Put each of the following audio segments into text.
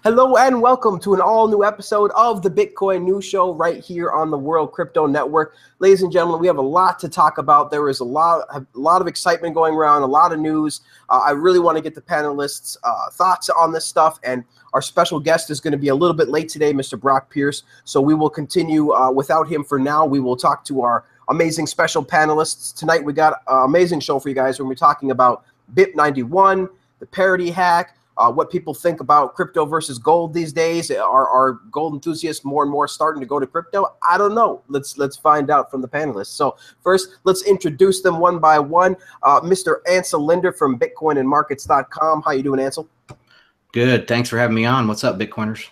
Hello and welcome to an all-new episode of the Bitcoin News Show right here on the World Crypto Network. Ladies and gentlemen, we have a lot to talk about. There is a lot of excitement going around, a lot of news. I really want to get the panelists' thoughts on this stuff, and our special guest is going to be a little bit late today, Mr. Brock Pierce. So we will continue without him for now. We will talk to our amazing special panelists. Tonight we got an amazing show for you guys when we're talking about BIP91, the Parity Hack, what people think about crypto versus gold these days. Are gold enthusiasts more and more starting to go to crypto? I don't know. Let's find out from the panelists. So first, let's introduce them one by one. Mr. Ansel Linder from BitcoinandMarkets.com. How you doing, Ansel? Good. Thanks for having me on. What's up, Bitcoiners?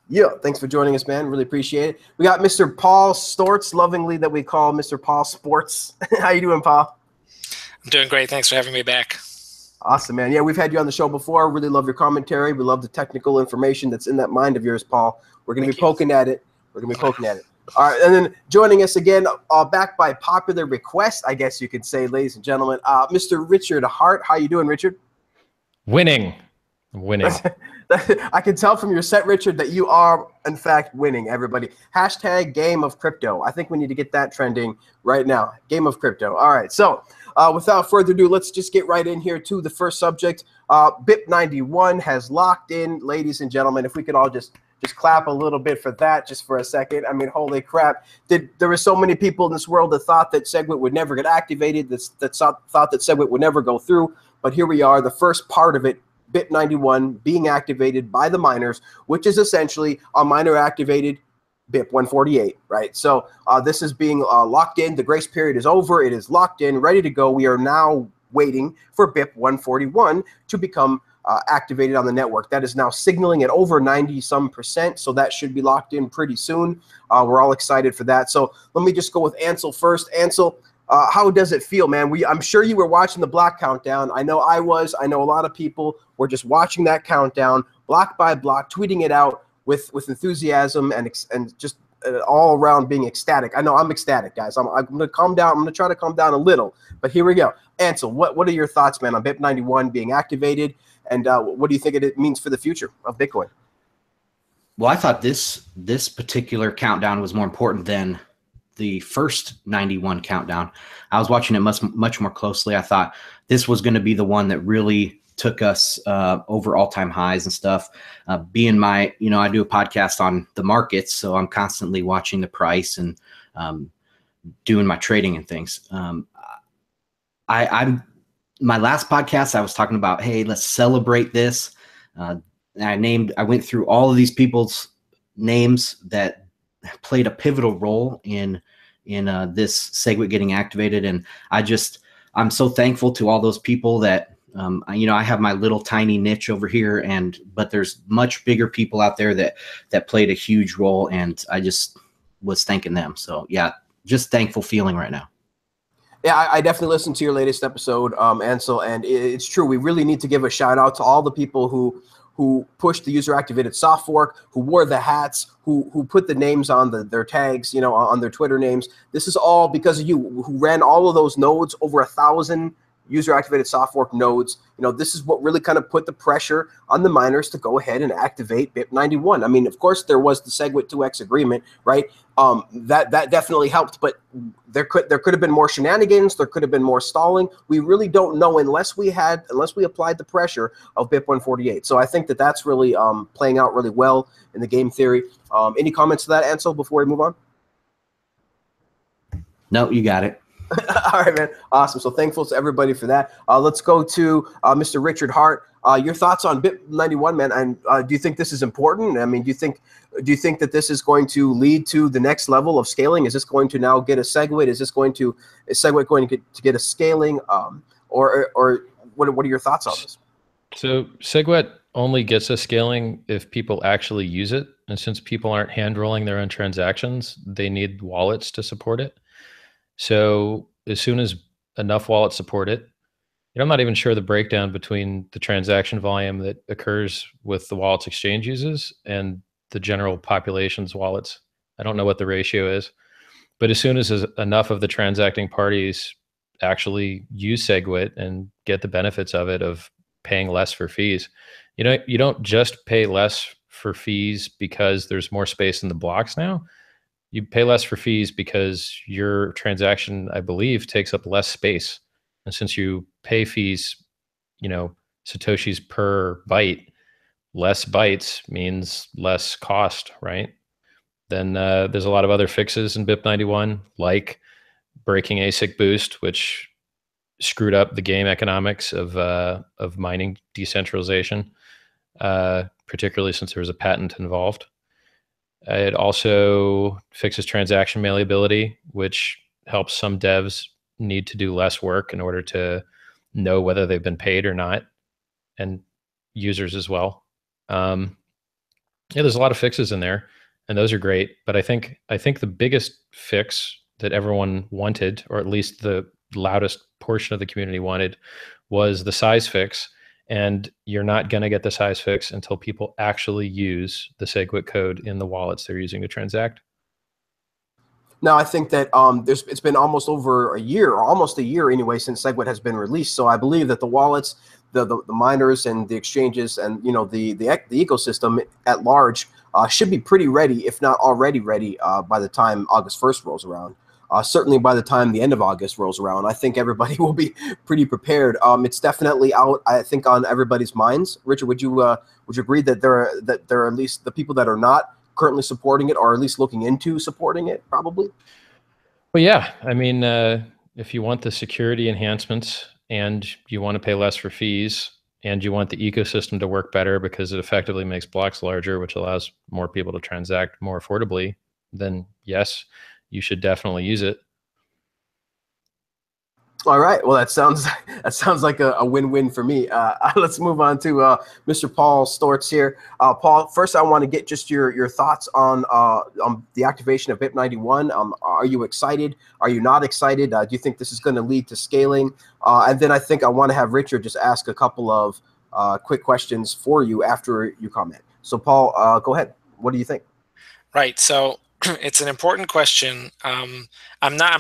Yeah, thanks for joining us, man. Really appreciate it. We got Mr. Paul Storts, lovingly that we call Mr. Paul Sports. How you doing, Paul? I'm doing great. Thanks for having me back. Awesome, man. Yeah, we've had you on the show before. Really love your commentary. We love the technical information that's in that mind of yours, Paul. We're going to be poking at it. We're going to be poking at it. All right, and then joining us again, back by popular request, I guess you could say, ladies and gentlemen, Mr. Richard Hart. How you doing, Richard? Winning. I'm winning. I can tell from your set, Richard, that you are, in fact, winning, everybody. Hashtag Game of Crypto. I think we need to get that trending right now. Game of Crypto. All right, so without further ado, let's just get right in here to the first subject. BIP91 has locked in, ladies and gentlemen. If we could all just clap a little bit for that just for a second. I mean, holy crap. There were so many people in this world that thought that SegWit would never get activated, that thought that SegWit would never go through. But here we are, the first part of it, BIP91 being activated by the miners, which is essentially a miner-activated BIP148, right? So this is being locked in. The grace period is over. It is locked in, ready to go. We are now waiting for BIP141 to become activated on the network. That is now signaling at over 90-some%, so that should be locked in pretty soon. We're all excited for that. So let me just go with Ansel first. Ansel, how does it feel, man? I'm sure you were watching the block countdown. I know I was. I know a lot of people were just watching that countdown, block by block, tweeting it out with enthusiasm and just all around being ecstatic. I know I'm ecstatic, guys. I'm going to calm down. I'm going to try to calm down a little, but here we go. Ansel, what are your thoughts, man, on BIP91 being activated, and what do you think it means for the future of Bitcoin? Well, I thought this particular countdown was more important than the first 91 countdown. I was watching it much more closely. I thought this was going to be the one that really took us over all-time highs and stuff. Being I do a podcast on the markets, so I'm constantly watching the price and doing my trading and things. I'm my last podcast, I was talking about, hey, let's celebrate this. I went through all of these people's names that played a pivotal role in this SegWit getting activated, and I'm so thankful to all those people that I have my little tiny niche over here, but there's much bigger people out there that played a huge role, and I just was thanking them. So yeah, just thankful feeling right now. Yeah, I definitely listened to your latest episode, Ansel, and it's true. We really need to give a shout out to all the people who pushed the user-activated soft fork, who wore the hats, who put the names on their tags, on their Twitter names. This is all because of you, who ran all of those nodes, over 1,000 user-activated soft fork nodes. This is what really kind of put the pressure on the miners to go ahead and activate BIP91. I mean, of course, there was the SegWit 2x agreement, right? That definitely helped, but there could have been more shenanigans. There could have been more stalling. We really don't know unless we applied the pressure of BIP148. So I think that's really playing out really well in the game theory. Any comments to that, Ansel, before we move on? No, you got it. All right, man. Awesome. So thankful to everybody for that. Let's go to Mr. Richard Hart. Your thoughts on BIP91, man, and do you think this is important? I mean, do you think that this is going to lead to the next level of scaling? Is this going to now get a SegWit? Is SegWit going to get a scaling? Or what are your thoughts on this? So SegWit only gets a scaling if people actually use it. And since people aren't hand rolling their own transactions, they need wallets to support it. So as soon as enough wallets support it, I'm not even sure the breakdown between the transaction volume that occurs with the wallets exchange uses and the general population's wallets. I don't know what the ratio is, but as soon as enough of the transacting parties actually use SegWit and get the benefits of it, of paying less for fees. You don't just pay less for fees because there's more space in the blocks now. You pay less for fees because your transaction, I believe, takes up less space. And since you pay fees, Satoshis per byte, less bytes means less cost, right? Then there's a lot of other fixes in BIP91, like breaking ASIC boost, which screwed up the game economics of mining decentralization, particularly since there was a patent involved. It also fixes transaction malleability, which helps some devs need to do less work in order to know whether they've been paid or not, and users as well. There's a lot of fixes in there, and those are great. But I think the biggest fix that everyone wanted, or at least the loudest portion of the community wanted, was the size fix. And you're not going to get the size fix until people actually use the SegWit code in the wallets they're using to transact. Now, I think that it's been almost over a year, or almost a year anyway, since SegWit has been released. So I believe that the wallets, the miners, and the exchanges, and the ecosystem at large should be pretty ready, if not already ready, by the time August 1st rolls around. Certainly by the time the end of August rolls around, I think everybody will be pretty prepared. It's definitely out, I think, on everybody's minds. Richard, would you agree that there are at least the people that are not currently supporting it, or at least looking into supporting it, probably? Well, yeah. I mean, if you want the security enhancements and you want to pay less for fees and you want the ecosystem to work better because it effectively makes blocks larger, which allows more people to transact more affordably, then yes, you should definitely use it. All right. Well, that sounds like a win-win for me. Let's move on to Mr. Paul Stortz here. Paul, first I want to get just your thoughts on the activation of BIP91. Are you excited? Are you not excited? Do you think this is going to lead to scaling? And then I think I want to have Richard just ask a couple of quick questions for you after you comment. So, Paul, go ahead. What do you think? Right. So it's an important question. I'm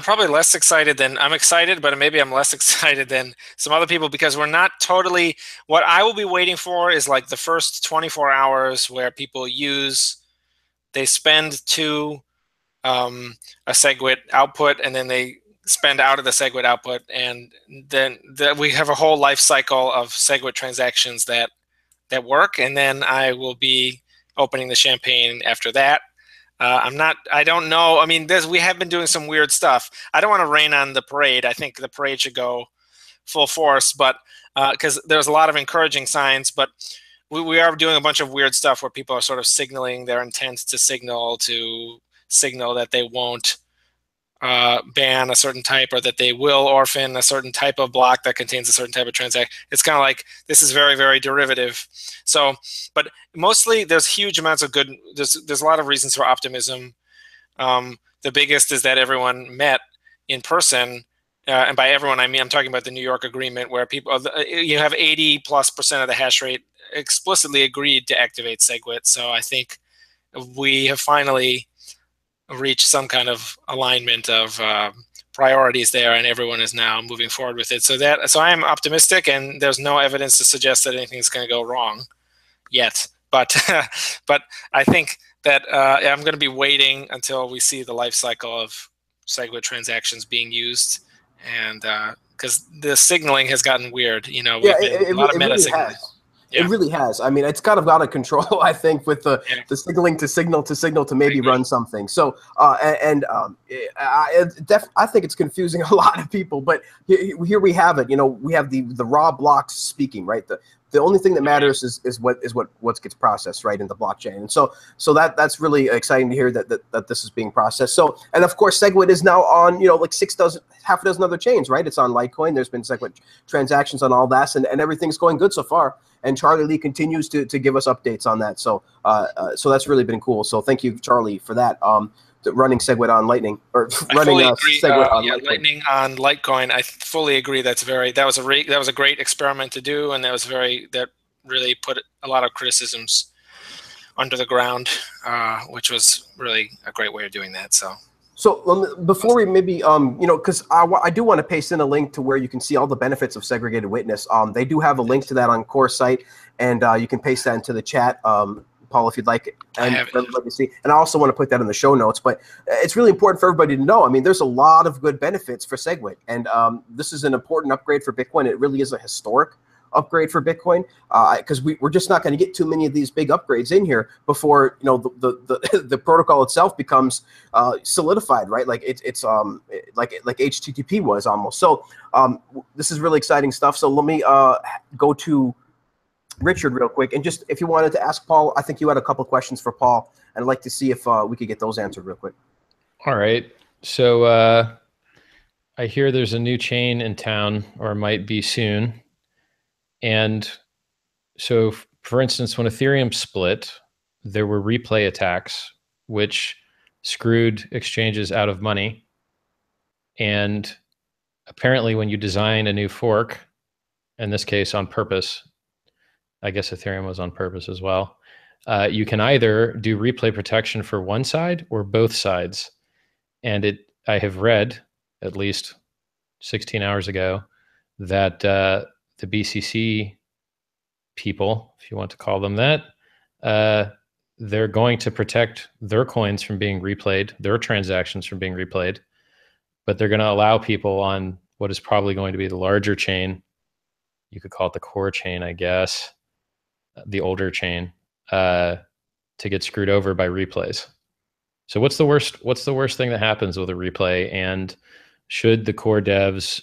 probably less excited than I'm excited, but maybe I'm less excited than some other people, because we're not totally, what I will be waiting for is like the first 24 hours where people they spend to a SegWit output, and then they spend out of the SegWit output. And then we have a whole life cycle of SegWit transactions that work. And then I will be opening the champagne after that. I don't know. I mean, we have been doing some weird stuff. I don't want to rain on the parade. I think the parade should go full force, but because there's a lot of encouraging signs, but we are doing a bunch of weird stuff where people are sort of signaling their intent to signal that they won't ban a certain type, or that they will orphan a certain type of block that contains a certain type of transaction. It's kind of like, this is very, very derivative. So, but mostly there's huge amounts of good, there's a lot of reasons for optimism. The biggest is that everyone met in person. And by everyone, I mean, I'm talking about the New York agreement, where you have 80+% of the hash rate explicitly agreed to activate SegWit. So I think we have finally reach some kind of alignment of priorities there, and everyone is now moving forward with it. So I am optimistic, and there's no evidence to suggest that anything's going to go wrong yet. But but I think that I'm going to be waiting until we see the life cycle of SegWit transactions being used, and because the signaling has gotten weird. A lot of meta signaling. Yeah. It really has. I mean, it's kind of out of control, I think, with the signaling to signal to maybe run something. So, I think it's confusing a lot of people. But here we have it. We have the raw blocks speaking, right? The only thing that matters is what gets processed, right, in the blockchain. And so that's really exciting to hear that this is being processed. So, and of course, SegWit is now on like half a dozen other chains, right? It's on Litecoin. There's been SegWit transactions on all that, and everything's going good so far. And Charlie Lee continues to give us updates on that. So so that's really been cool. So thank you, Charlie, for that. Running SegWit on Lightning, or running SegWit on Litecoin. Lightning on Litecoin. I fully agree. That was a great experiment to do, and that really put a lot of criticisms under the ground, which was really a great way of doing that. So So before we maybe, because I do want to paste in a link to where you can see all the benefits of segregated witness. They do have a link to that on Core site, and you can paste that into the chat, Paul, if you'd like it, and for everybody to see. And I also want to put that in the show notes. But it's really important for everybody to know. I mean, there's a lot of good benefits for SegWit, and this is an important upgrade for Bitcoin. It really is a historic upgrade for Bitcoin, because we're just not going to get too many of these big upgrades in here before the protocol itself becomes solidified, right? Like it's like HTTP was almost. So this is really exciting stuff. So let me go to Richard real quick, and just if you wanted to ask Paul, I think you had a couple questions for Paul, and I'd like to see if we could get those answered real quick. All right. So I hear there's a new chain in town, or might be soon. And so, for instance, when Ethereum split, there were replay attacks, which screwed exchanges out of money. And apparently when you design a new fork, in this case on purpose, I guess Ethereum was on purpose as well, you can either do replay protection for one side or both sides. And I have read, at least 16 hours ago, that the BCC people, if you want to call them that, they're going to protect their coins from being replayed, their transactions from being replayed, but they're going to allow people on what is probably going to be the larger chain, you could call it the core chain, I guess, the older chain, to get screwed over by replays. So what's the worst thing that happens with a replay, and should the core devs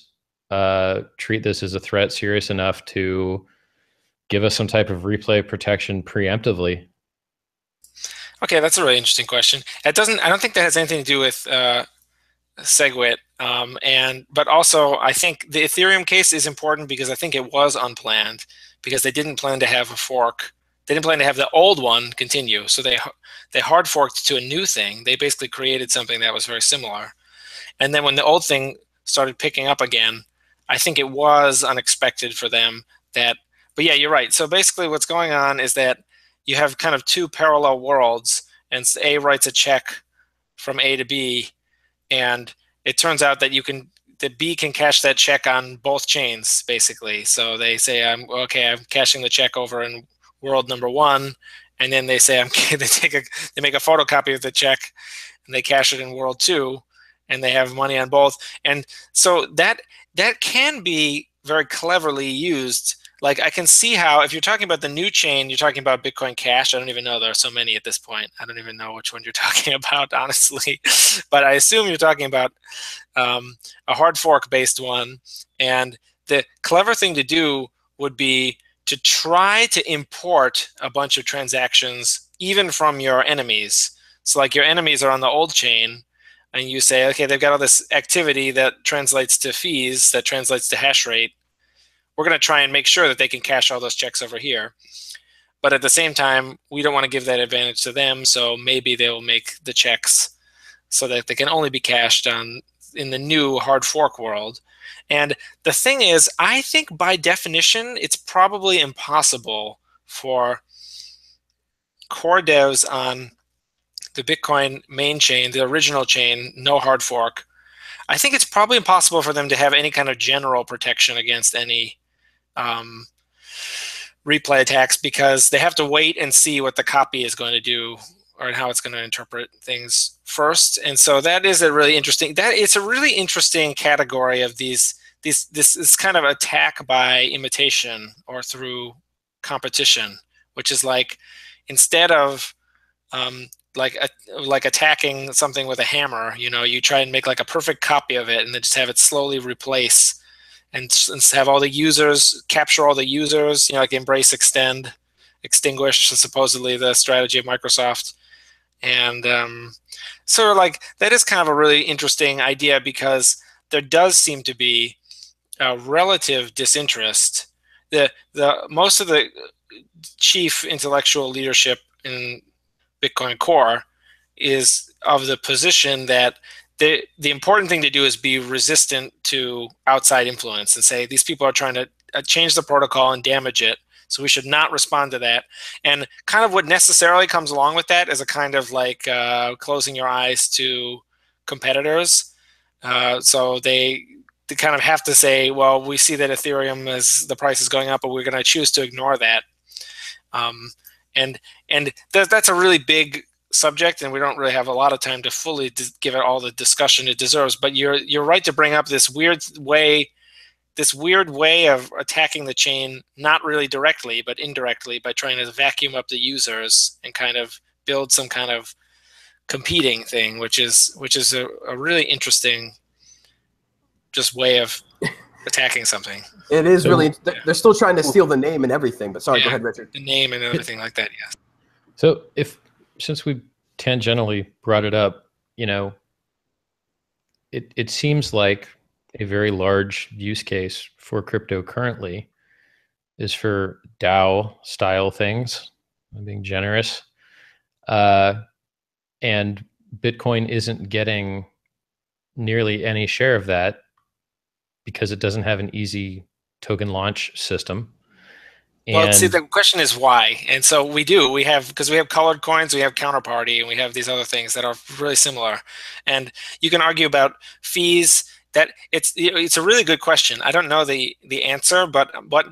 treat this as a threat serious enough to give us some type of replay protection preemptively? Okay, that's a really interesting question. I don't think that has anything to do with SegWit, but also I think the Ethereum case is important because I think it was unplanned, because they didn't plan to have a fork. They didn't plan to have the old one continue, so they hard forked to a new thing. They basically created something that was very similar, and then when the old thing started picking up again, I think it was unexpected for them that. But yeah, you're right. So basically what's going on is that you have kind of two parallel worlds, and A writes a check from A to B, and it turns out that that B can cash that check on both chains, basically. So they say, I'm cashing the check over in world number one, and then they say, they make a photocopy of the check, and they cash it in world two, and they have money on both. And so that can be very cleverly used. Like, I can see how, if you're talking about the new chain, you're talking about Bitcoin Cash. I don't even know. There are so many at this point. I don't even know which one you're talking about, honestly. But I assume you're talking about a hard fork based one. And the clever thing to do would be to try to import a bunch of transactions, even from your enemies. So like your enemies are on the old chain, and you say, okay, they've got all this activity that translates to fees, that translates to hash rate. We're going to try and make sure that they can cash all those checks over here. But at the same time, we don't want to give that advantage to them, so maybe they will make the checks so that they can only be cashed in the new hard fork world. And the thing is, I think by definition, it's probably impossible for core devs on the Bitcoin main chain, the original chain, no hard fork. I think it's probably impossible for them to have any kind of general protection against any replay attacks, because they have to wait and see what the copy is going to do, or how it's going to interpret things first. And so that is a really interesting, it's a really interesting category of this kind of attack by imitation or through competition, which is like, instead of like attacking something with a hammer, you try and make like a perfect copy of it, and then just have it slowly replace, and have all the users, capture all the users, like embrace, extend, extinguish, supposedly the strategy of Microsoft. And so like that is kind of a really interesting idea, because there does seem to be a relative disinterest. The most of the chief intellectual leadership in Bitcoin Core is of the position that the important thing to do is be resistant to outside influence, and say these people are trying to change the protocol and damage it, so we should not respond to that. And kind of what necessarily comes along with that is a kind of like closing your eyes to competitors. So they kind of have to say, well, we see that Ethereum the price is going up, but we're going to choose to ignore that. And that's a really big subject, and we don't really have a lot of time to fully give it all the discussion it deserves. But you're right to bring up this weird way of attacking the chain, not really directly, but indirectly, by trying to vacuum up the users and kind of build some kind of competing thing, which is a really interesting just way of attacking something. It is really. They're still trying to steal the name and everything. But sorry, go ahead, Richard. The name and everything like that. Yeah. So since we tangentially brought it up, it seems like a very large use case for crypto currently is for DAO style things. I'm being generous, and Bitcoin isn't getting nearly any share of that because it doesn't have an easy token launch system. Well, see, the question is why. And so because we have colored coins, we have Counterparty, and we have these other things that are really similar. And you can argue about fees. That it's a really good question. I don't know the answer, but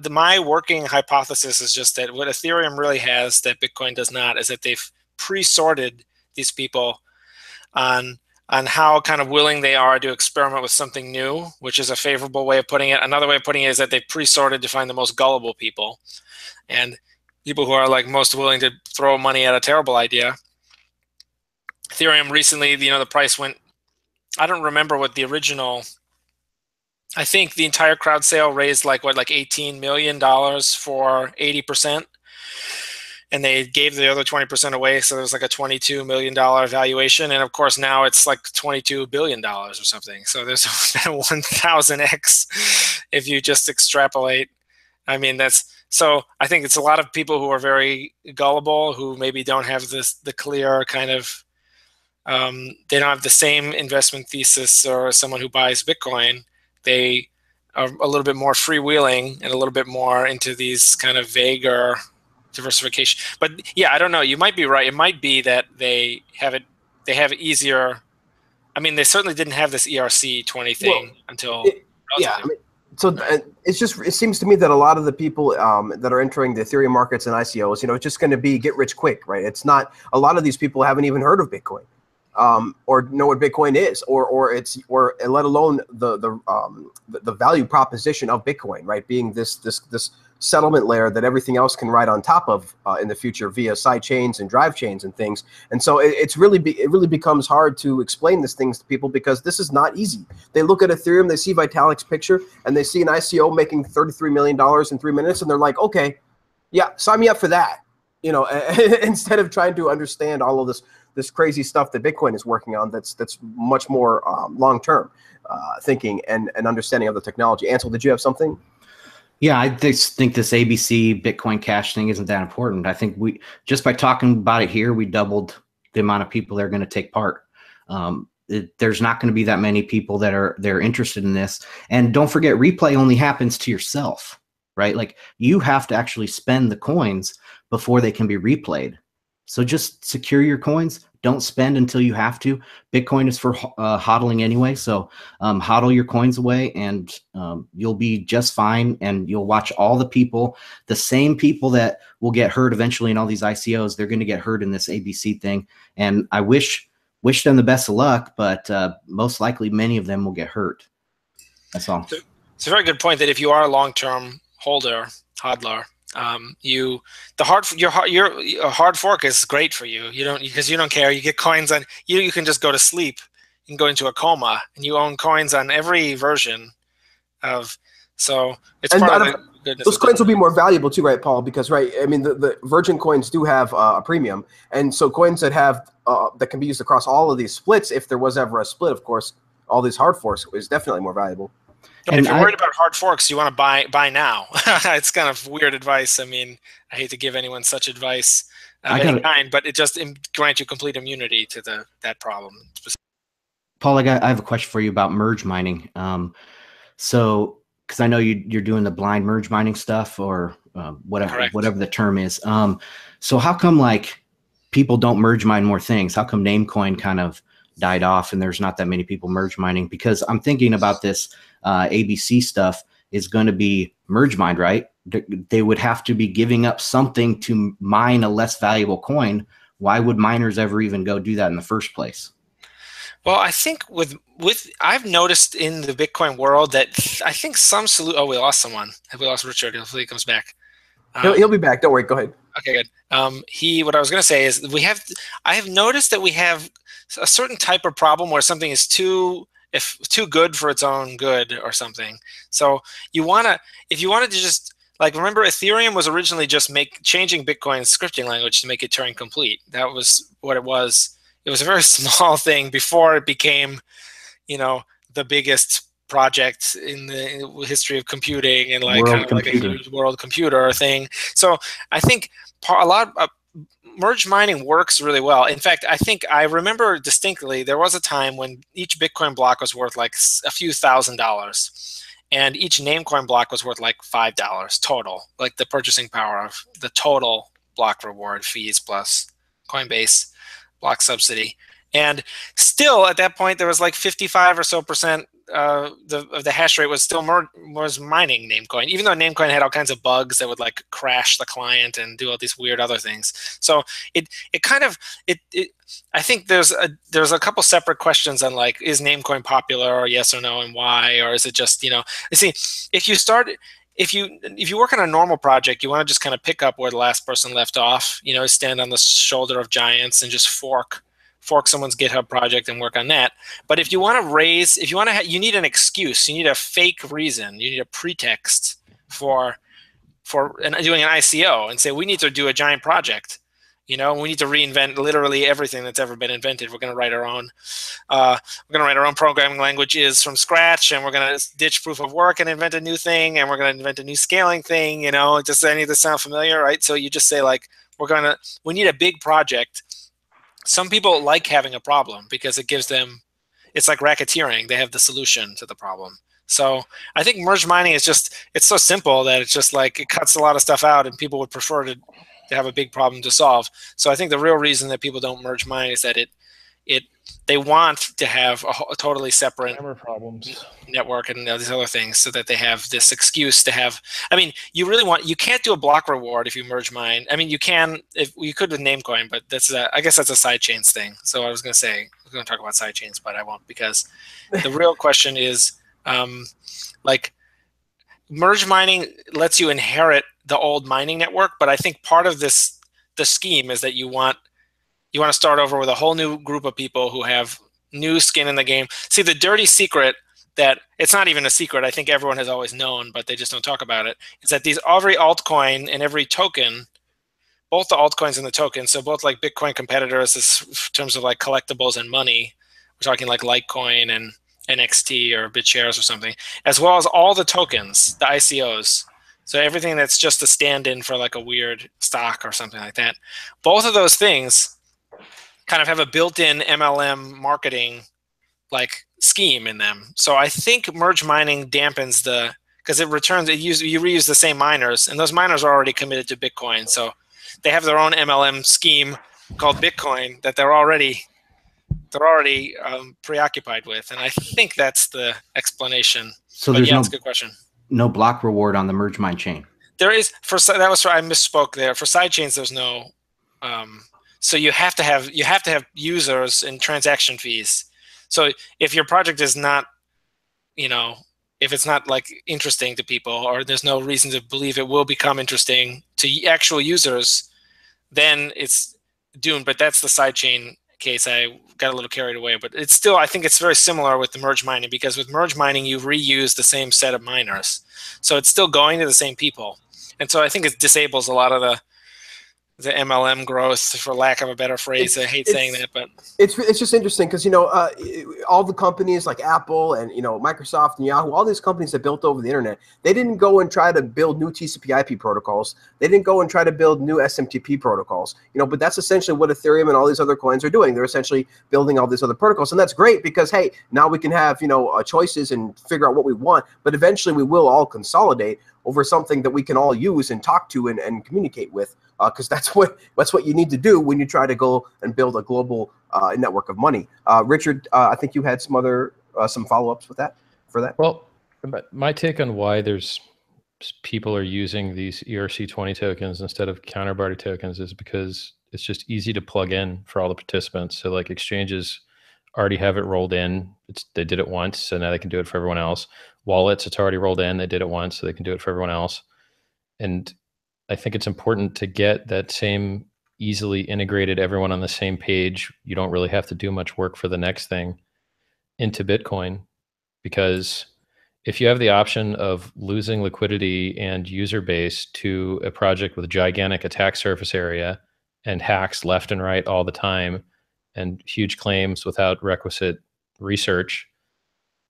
my working hypothesis is just that what Ethereum really has that Bitcoin does not is that they've pre-sorted these people on how kind of willing they are to experiment with something new, which is a favorable way of putting it. Another way of putting it is that they pre-sorted to find the most gullible people, and people who are like most willing to throw money at a terrible idea. Ethereum recently, the price went, I don't remember what the original, I think the entire crowd sale raised like $18 million for 80%. And they gave the other 20% away, so there was like a $22 million valuation. And of course, now it's like $22 billion or something. So there's 1,000x if you just extrapolate. I mean, so I think it's a lot of people who are very gullible, who maybe don't have the clear kind of, they don't have the same investment thesis or someone who buys Bitcoin. They are a little bit more freewheeling and a little bit more into these kind of vaguer diversification. But yeah, I don't know. You might be right. It might be that they have it easier. I mean, they certainly didn't have this ERC20 thing until. It seems to me that a lot of the people that are entering the Ethereum markets and ICOs, it's just going to be get rich quick, right? It's not. A lot of these people haven't even heard of Bitcoin. Or know what Bitcoin is, or let alone the value proposition of Bitcoin, right? Being this settlement layer that everything else can ride on top of in the future via side chains and drive chains and things. And so it really becomes hard to explain these things to people because this is not easy. They look at Ethereum, they see Vitalik's picture, and they see an ICO making $33 million in 3 minutes, and they're like, okay, yeah, sign me up for that. Instead of trying to understand all of this crazy stuff that Bitcoin is working on that's much more long-term thinking and understanding of the technology. Ansel, did you have something? Yeah, I just think this ABC Bitcoin Cash thing isn't that important. I think just by talking about it here, we doubled the amount of people that are going to take part. There's not going to be that many people they're interested in this. And don't forget, replay only happens to yourself, right? Like you have to actually spend the coins before they can be replayed. So just secure your coins. Don't spend until you have to. Bitcoin is for hodling anyway. So hodl your coins away and you'll be just fine. And you'll watch all the same people that will get hurt eventually in all these ICOs. They're going to get hurt in this ABC thing. And I wish them the best of luck, but most likely many of them will get hurt. That's all. It's a very good point that if you are a long-term holder, hodler, your hard fork is great for you. Because you don't care. You get coins on you can just go to sleep and go into a coma, and you own coins on every version of. So it's part of the goodness. Those coins will be more valuable too, right, Paul? Because I mean the Virgin coins do have a premium, and so coins that have that can be used across all of these splits. If there was ever a split, of course, all these hard forks is definitely more valuable. And if you're worried about hard forks, you want to buy now. It's kind of weird advice. I mean, I hate to give anyone such advice of any kind, but it just grants you complete immunity to that problem. Paul, I have a question for you about merge mining. So, because I know you're doing the blind merge mining stuff or whatever the term is. So how come like people don't merge mine more things? How come Namecoin kind of died off and there's not that many people merge mining, because I'm thinking about this ABC stuff is going to be merge mined, right? They would have to be giving up something to mine a less valuable coin. Why would miners ever even go do that in the first place? Well, I think with I've noticed in the Bitcoin world that I think some oh, we lost someone. We lost Richard. Hopefully he comes back. He'll be back. Don't worry. Go ahead. Okay, good. What I was going to say is I have noticed that we have a certain type of problem where something is too good for its own good or something. So if you wanted to just, like, remember Ethereum was originally just changing Bitcoin's scripting language to make it Turing complete. That was what it was. It was a very small thing before it became, the biggest project in the history of computing and like a huge world computer thing. So I think a lot of merge mining works really well. In fact, I remember distinctly there was a time when each Bitcoin block was worth like a few $1,000s, and each Namecoin block was worth like $5 total, like the purchasing power of the total block reward fees plus Coinbase block subsidy. And still at that point there was like 55% or so of the hash rate was still was mining Namecoin, even though Namecoin had all kinds of bugs that would like crash the client and do all these weird other things. So I think there's a couple separate questions on, like, is Namecoin popular, or yes or no, and why, or is it just, you see, if you work on a normal project, you want to just kind of pick up where the last person left off, stand on the shoulder of giants and just fork someone's GitHub project and work on that. But if you want to you need an excuse, you need a fake reason, you need a pretext for doing an ICO and say, we need to do a giant project. We need to reinvent literally everything that's ever been invented. We're going to write our own programming languages from scratch, and we're going to ditch proof of work and invent a new thing, and we're going to invent a new scaling thing. Does any of this sound familiar, right? So you just say, like, we need a big project. Some people like having a problem because it gives them, it's like racketeering. They have the solution to the problem. So I think merge mining is it's so simple that it's just like, it cuts a lot of stuff out, and people would prefer to have a big problem to solve. So I think the real reason that people don't merge mine is that they want to have a totally separate network and these other things, so that they have this excuse to have. I mean, you can't do a block reward if you merge mine. I mean, you could with Namecoin, but I guess that's a sidechains thing. So I was going to talk about sidechains, but I won't, because the real question is, like, merge mining lets you inherit the old mining network, but I think part of the scheme is that you want to start over with a whole new group of people who have new skin in the game. See, the dirty secret, that it's not even a secret, I think everyone has always known, but they just don't talk about it, is that every altcoin and every token, both the altcoins and the tokens, so both like Bitcoin competitors in terms of like collectibles and money, we're talking like Litecoin and NXT or BitShares or something, as well as all the tokens, the ICOs, so everything that's just a stand-in for like a weird stock or something like that, both of those things kind of have a built-in MLM marketing like scheme in them. So I think merge mining dampens because you reuse the same miners, and those miners are already committed to Bitcoin. So they have their own MLM scheme called Bitcoin that they're already preoccupied with. And I think that's the explanation. So that's a good question. No block reward on the merge mine chain. There is I misspoke there. For sidechains, there's no. So you have to have users and transaction fees. So if your project is not, if it's not like interesting to people, or there's no reason to believe it will become interesting to actual users, then it's doomed. But that's the sidechain case. I got a little carried away, but it's still, I think it's very similar with the merge mining, because with merge mining, you reuse the same set of miners. So it's still going to the same people. And so I think it disables a lot of the MLM growth, for lack of a better phrase. I hate saying that, but it's just interesting because all the companies like Apple and Microsoft and Yahoo, all these companies that built over the internet, they didn't go and try to build new TCP/IP protocols. They didn't go and try to build new SMTP protocols. But that's essentially what Ethereum and all these other coins are doing. They're essentially building all these other protocols, and that's great because hey, now we can have choices and figure out what we want. But eventually, we will all consolidate over something that we can all use and talk to and communicate with because that's what you need to do when you try to go and build a global network of money. Richard, I think you had some other some follow-ups with that for that. Well, my take on why people are using these ERC20 tokens instead of counterparty tokens is because it's just easy to plug in for all the participants. So like exchanges already have it rolled in. They did it once, so now they can do it for everyone else. Wallets, it's already rolled in. They did it once, so they can do it for everyone else. And I think it's important to get that same easily integrated, everyone on the same page. You don't really have to do much work for the next thing into Bitcoin, because if you have the option of losing liquidity and user base to a project with gigantic attack surface area and hacks left and right all the time and huge claims without requisite research,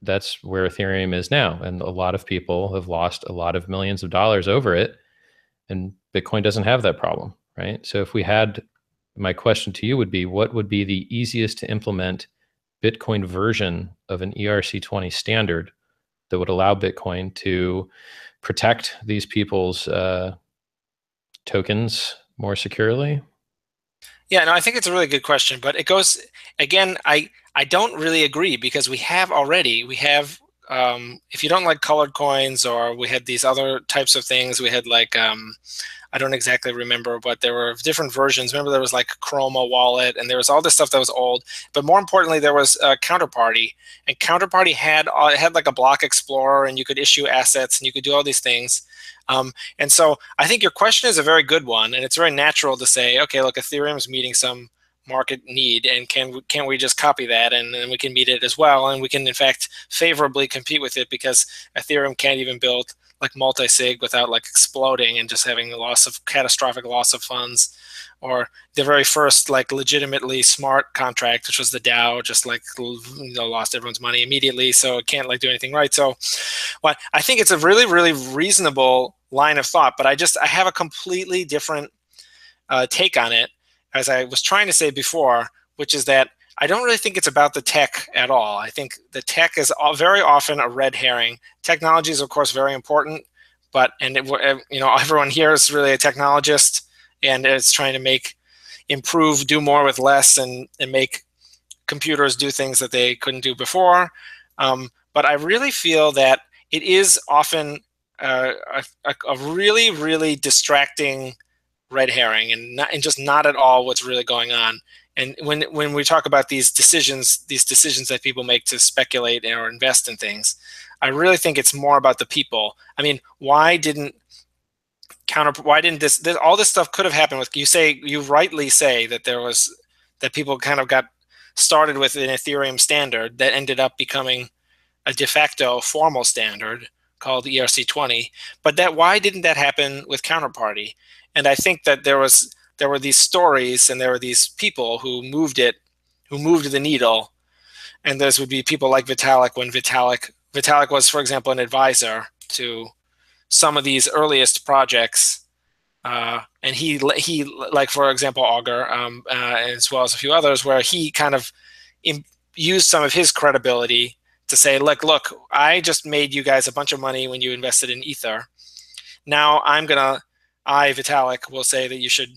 that's where Ethereum is now. And a lot of people have lost a lot of millions of dollars over it. And Bitcoin doesn't have that problem, right? So if we had, my question to you would be, what would be the easiest to implement Bitcoin version of an ERC20 standard that would allow Bitcoin to protect these people's tokens more securely? Yeah, no, I think it's a really good question, but it goes, again, I don't really agree, because we have, if you don't like colored coins, or we had these other types of things, we had like, I don't exactly remember, but there were different versions. Remember, there was like Chroma wallet, and there was all this stuff that was old. But more importantly, there was Counterparty, and Counterparty had like a block explorer, and you could issue assets, and you could do all these things. And so I think your question is a very good one, and it's very natural to say, okay, look, Ethereum is meeting some market need, and can't we just copy that, and then we can meet it as well, and we can in fact favorably compete with it, because Ethereum can't even build like multi-sig without like exploding and just having catastrophic loss of funds, or the very first like legitimately smart contract, which was the DAO, just like lost everyone's money immediately, so it can't like do anything right. So, well, I think it's a really, really reasonable line of thought, but I have a completely different take on it, as I was trying to say before, which is that I don't really think it's about the tech at all. I think the tech is very often a red herring. Technology is, of course, very important, but everyone here is really a technologist, and it's trying to do more with less, and make computers do things that they couldn't do before. But I really feel that it is often a really, really distracting red herring, and just not at all what's really going on. And when we talk about these decisions that people make to speculate or invest in things, I really think it's more about the people. I mean, why didn't all this stuff could have happened with, you rightly say that people kind of got started with an Ethereum standard that ended up becoming a de facto formal standard called ERC20, but why didn't that happen with Counterparty? And I think that there were these stories, and there were these people who moved the needle. And those would be people like Vitalik, when Vitalik was, for example, an advisor to some of these earliest projects. And he like, for example, Augur, as well as a few others, where he kind of used some of his credibility to say, look, I just made you guys a bunch of money when you invested in Ether. Now Vitalik will say that you should,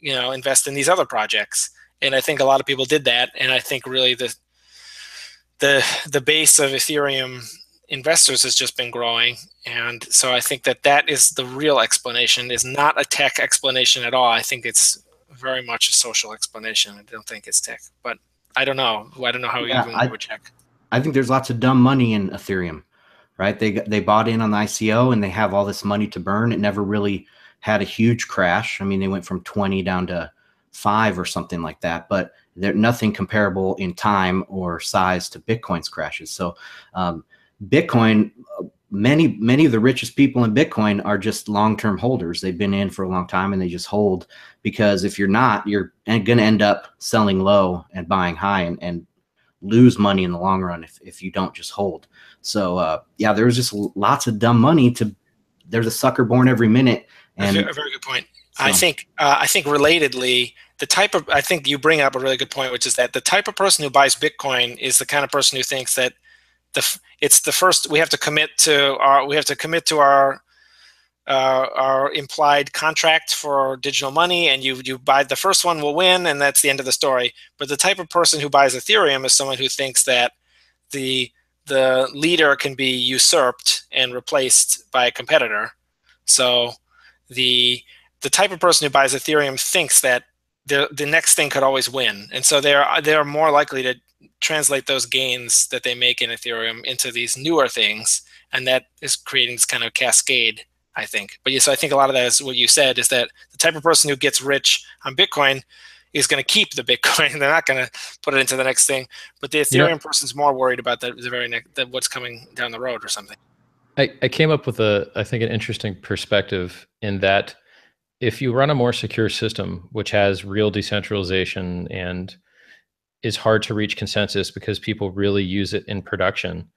invest in these other projects. And I think a lot of people did that. And I think really the base of Ethereum investors has just been growing. And so I think that is the real explanation, is not a tech explanation at all. I think it's very much a social explanation. I don't think it's tech, but I don't know. I don't know how you would check. I think there's lots of dumb money in Ethereum, right? They bought in on the ICO, and they have all this money to burn. It never really had a huge crash. I mean, they went from 20 down to 5 or something like that, but they're nothing comparable in time or size to Bitcoin's crashes. So Bitcoin, many of the richest people in Bitcoin are just long-term holders. They've been in for a long time, and they just hold, because if you're not, you're going to end up selling low and buying high, and lose money in the long run if you don't just hold. So yeah, there's just lots of dumb money. There's a sucker born every minute. And a very good point. So, I think relatedly, I think you bring up a really good point, which is that the type of person who buys Bitcoin is the kind of person who thinks that we have to commit to our are implied contract for digital money, and you buy the first one will win, and that's the end of the story. But the type of person who buys Ethereum is someone who thinks that the leader can be usurped and replaced by a competitor. So the type of person who buys Ethereum thinks that the next thing could always win, and so they're more likely to translate those gains that they make in Ethereum into these newer things, and that is creating this kind of cascade, I think. But yes, I think a lot of that is what you said, is that the type of person who gets rich on Bitcoin is going to keep the Bitcoin. They're not going to put it into the next thing. But the Ethereum person's more worried about the very next, that what's coming down the road or something. I came up with I think an interesting perspective in that if you run a more secure system, which has real decentralization and is hard to reach consensus because people really use it in production,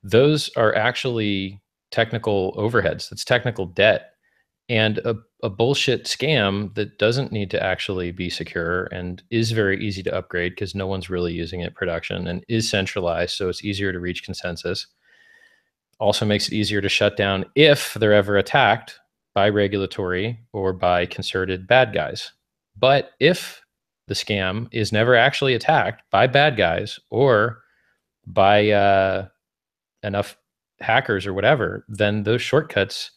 those are actually technical overheads. That's technical debt. And a bullshit scam that doesn't need to actually be secure and is very easy to upgrade because no one's really using it in production and is centralized, so it's easier to reach consensus. Also makes it easier to shut down if they're ever attacked by regulatory or by concerted bad guys. But if the scam is never actually attacked by bad guys or by enough hackers or whatever, then those shortcuts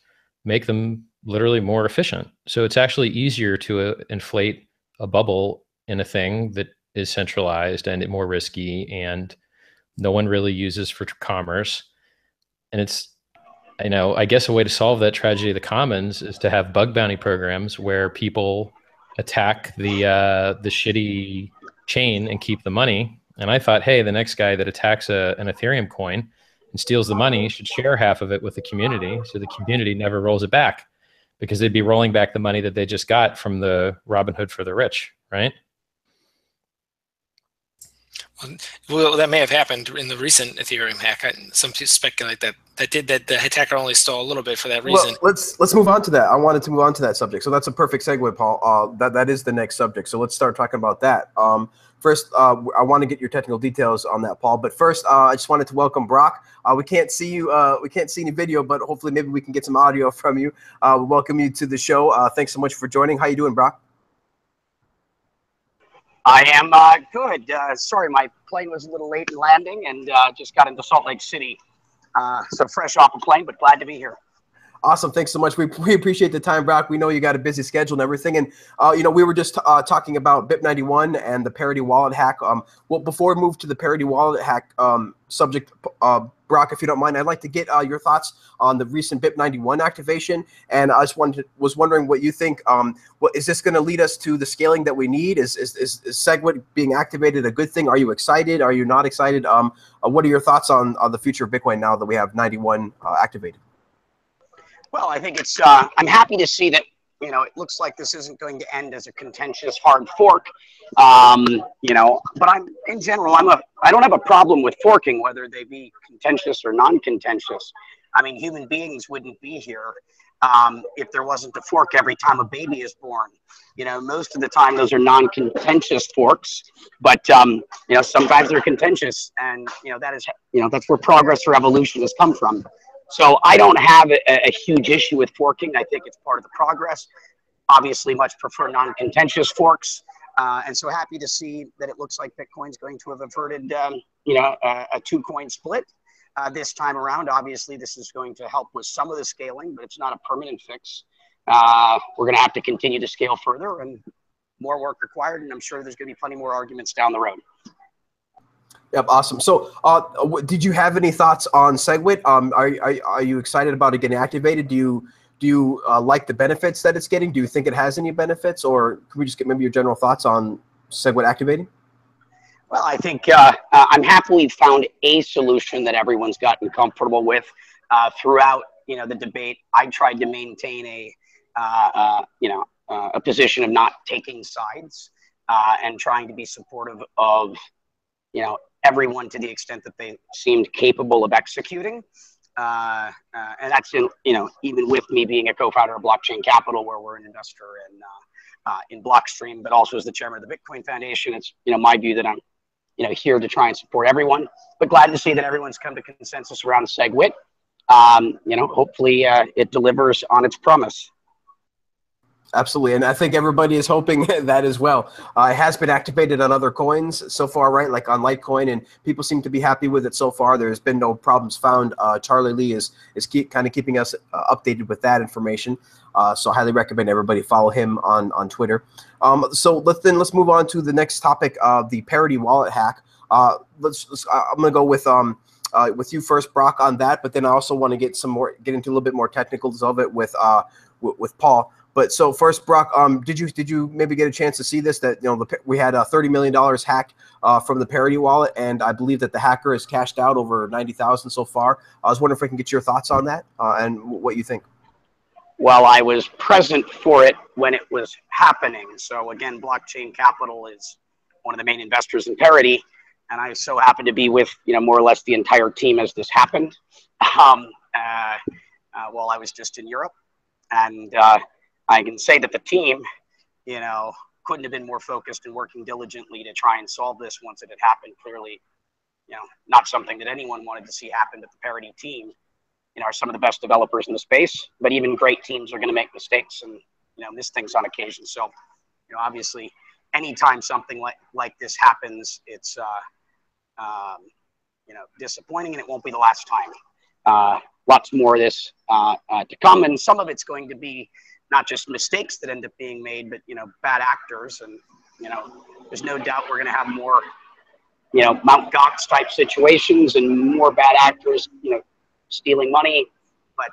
make them literally more efficient. So it's actually easier to inflate a bubble in a thing that is centralized and more risky and no one really uses for commerce. And it's, I guess a way to solve that tragedy of the commons is to have bug bounty programs where people attack the shitty chain and keep the money. And I thought, hey, the next guy that attacks an Ethereum coin and steals the money should share half of it with the community, so the community never rolls it back, because they'd be rolling back the money that they just got from the Robin Hood for the rich, right? Well, that may have happened in the recent Ethereum hack. Some people speculate that the attacker only stole a little bit for that reason. Well, let's move on to that. I wanted to move on to that subject, so that's a perfect segue, Paul. That is the next subject. So let's start talking about that. First, I want to get your technical details on that, Paul. But first, I just wanted to welcome Brock. We can't see you. We can't see any video, but hopefully, maybe we can get some audio from you. We welcome you to the show. Thanks so much for joining. How you doing, Brock? I am good. Sorry, my plane was a little late in landing and just got into Salt Lake City. So fresh off a plane, but glad to be here. Awesome. Thanks so much. We appreciate the time, Brock. We know you got a busy schedule and everything. And, we were just talking about BIP91 and the Parity Wallet Hack. Well, before we move to the Parity Wallet Hack subject, Brock, if you don't mind, I'd like to get your thoughts on the recent BIP91 activation. And I just was wondering what you think. Is this going to lead us to the scaling that we need? Is SegWit being activated a good thing? Are you excited? Are you not excited? What are your thoughts on the future of Bitcoin now that we have 91 activated? Well, I think it's, I'm happy to see that, it looks like this isn't going to end as a contentious hard fork, but in general, I don't have a problem with forking, whether they be contentious or non-contentious. I mean, human beings wouldn't be here if there wasn't a fork every time a baby is born. Most of the time those are non-contentious forks, but, sometimes they're contentious, and, that's where progress or evolution has come from. So I don't have a huge issue with forking. I think it's part of the progress. Obviously, much prefer non-contentious forks. And so happy to see that it looks like Bitcoin's going to have averted, a two-coin split this time around. Obviously, this is going to help with some of the scaling, but it's not a permanent fix. We're going to have to continue to scale further and more work required. And I'm sure there's going to be plenty more arguments down the road. Yep, awesome. So, did you have any thoughts on SegWit? Are you excited about it getting activated? Do you like the benefits that it's getting? Do you think it has any benefits, or can we just get maybe your general thoughts on SegWit activating? Well, I think I'm happy we've found a solution that everyone's gotten comfortable with throughout. The debate. I tried to maintain a position of not taking sides and trying to be supportive of everyone to the extent that they seemed capable of executing. And that's even with me being a co-founder of Blockchain Capital, where we're an investor in Blockstream, but also as the chairman of the Bitcoin Foundation. It's my view that I'm here to try and support everyone, but glad to see that everyone's come to consensus around SegWit. hopefully it delivers on its promise. Absolutely, and I think everybody is hoping that as well. It has been activated on other coins so far, right? Like on Litecoin, and people seem to be happy with it so far. There's been no problems found. Charlie Lee is kind of keeping us updated with that information. So I highly recommend everybody follow him on Twitter. So let's move on to the next topic, the Parity Wallet Hack. I'm gonna go with you first, Brock, on that, but then I also want to get into a little bit more technicals of it with Paul. But so first, Brock, did you maybe get a chance to see this? That we had $30 million hacked from the Parity wallet, and I believe that the hacker has cashed out over 90,000 so far. I was wondering if I can get your thoughts on that and what you think. Well, I was present for it when it was happening. So again, Blockchain Capital is one of the main investors in Parity, and I so happened to be with more or less the entire team as this happened. While I was just in Europe, and I can say that the team, couldn't have been more focused and working diligently to try and solve this once it had happened. Clearly, not something that anyone wanted to see happen, but the Parity team, are some of the best developers in the space. But even great teams are going to make mistakes and, miss things on occasion. So, obviously, anytime something like this happens, it's, disappointing, and it won't be the last time. Lots more of this to come, and some of it's going to be not just mistakes that end up being made, but bad actors, and there's no doubt we're going to have more Mt. Gox type situations and more bad actors stealing money. But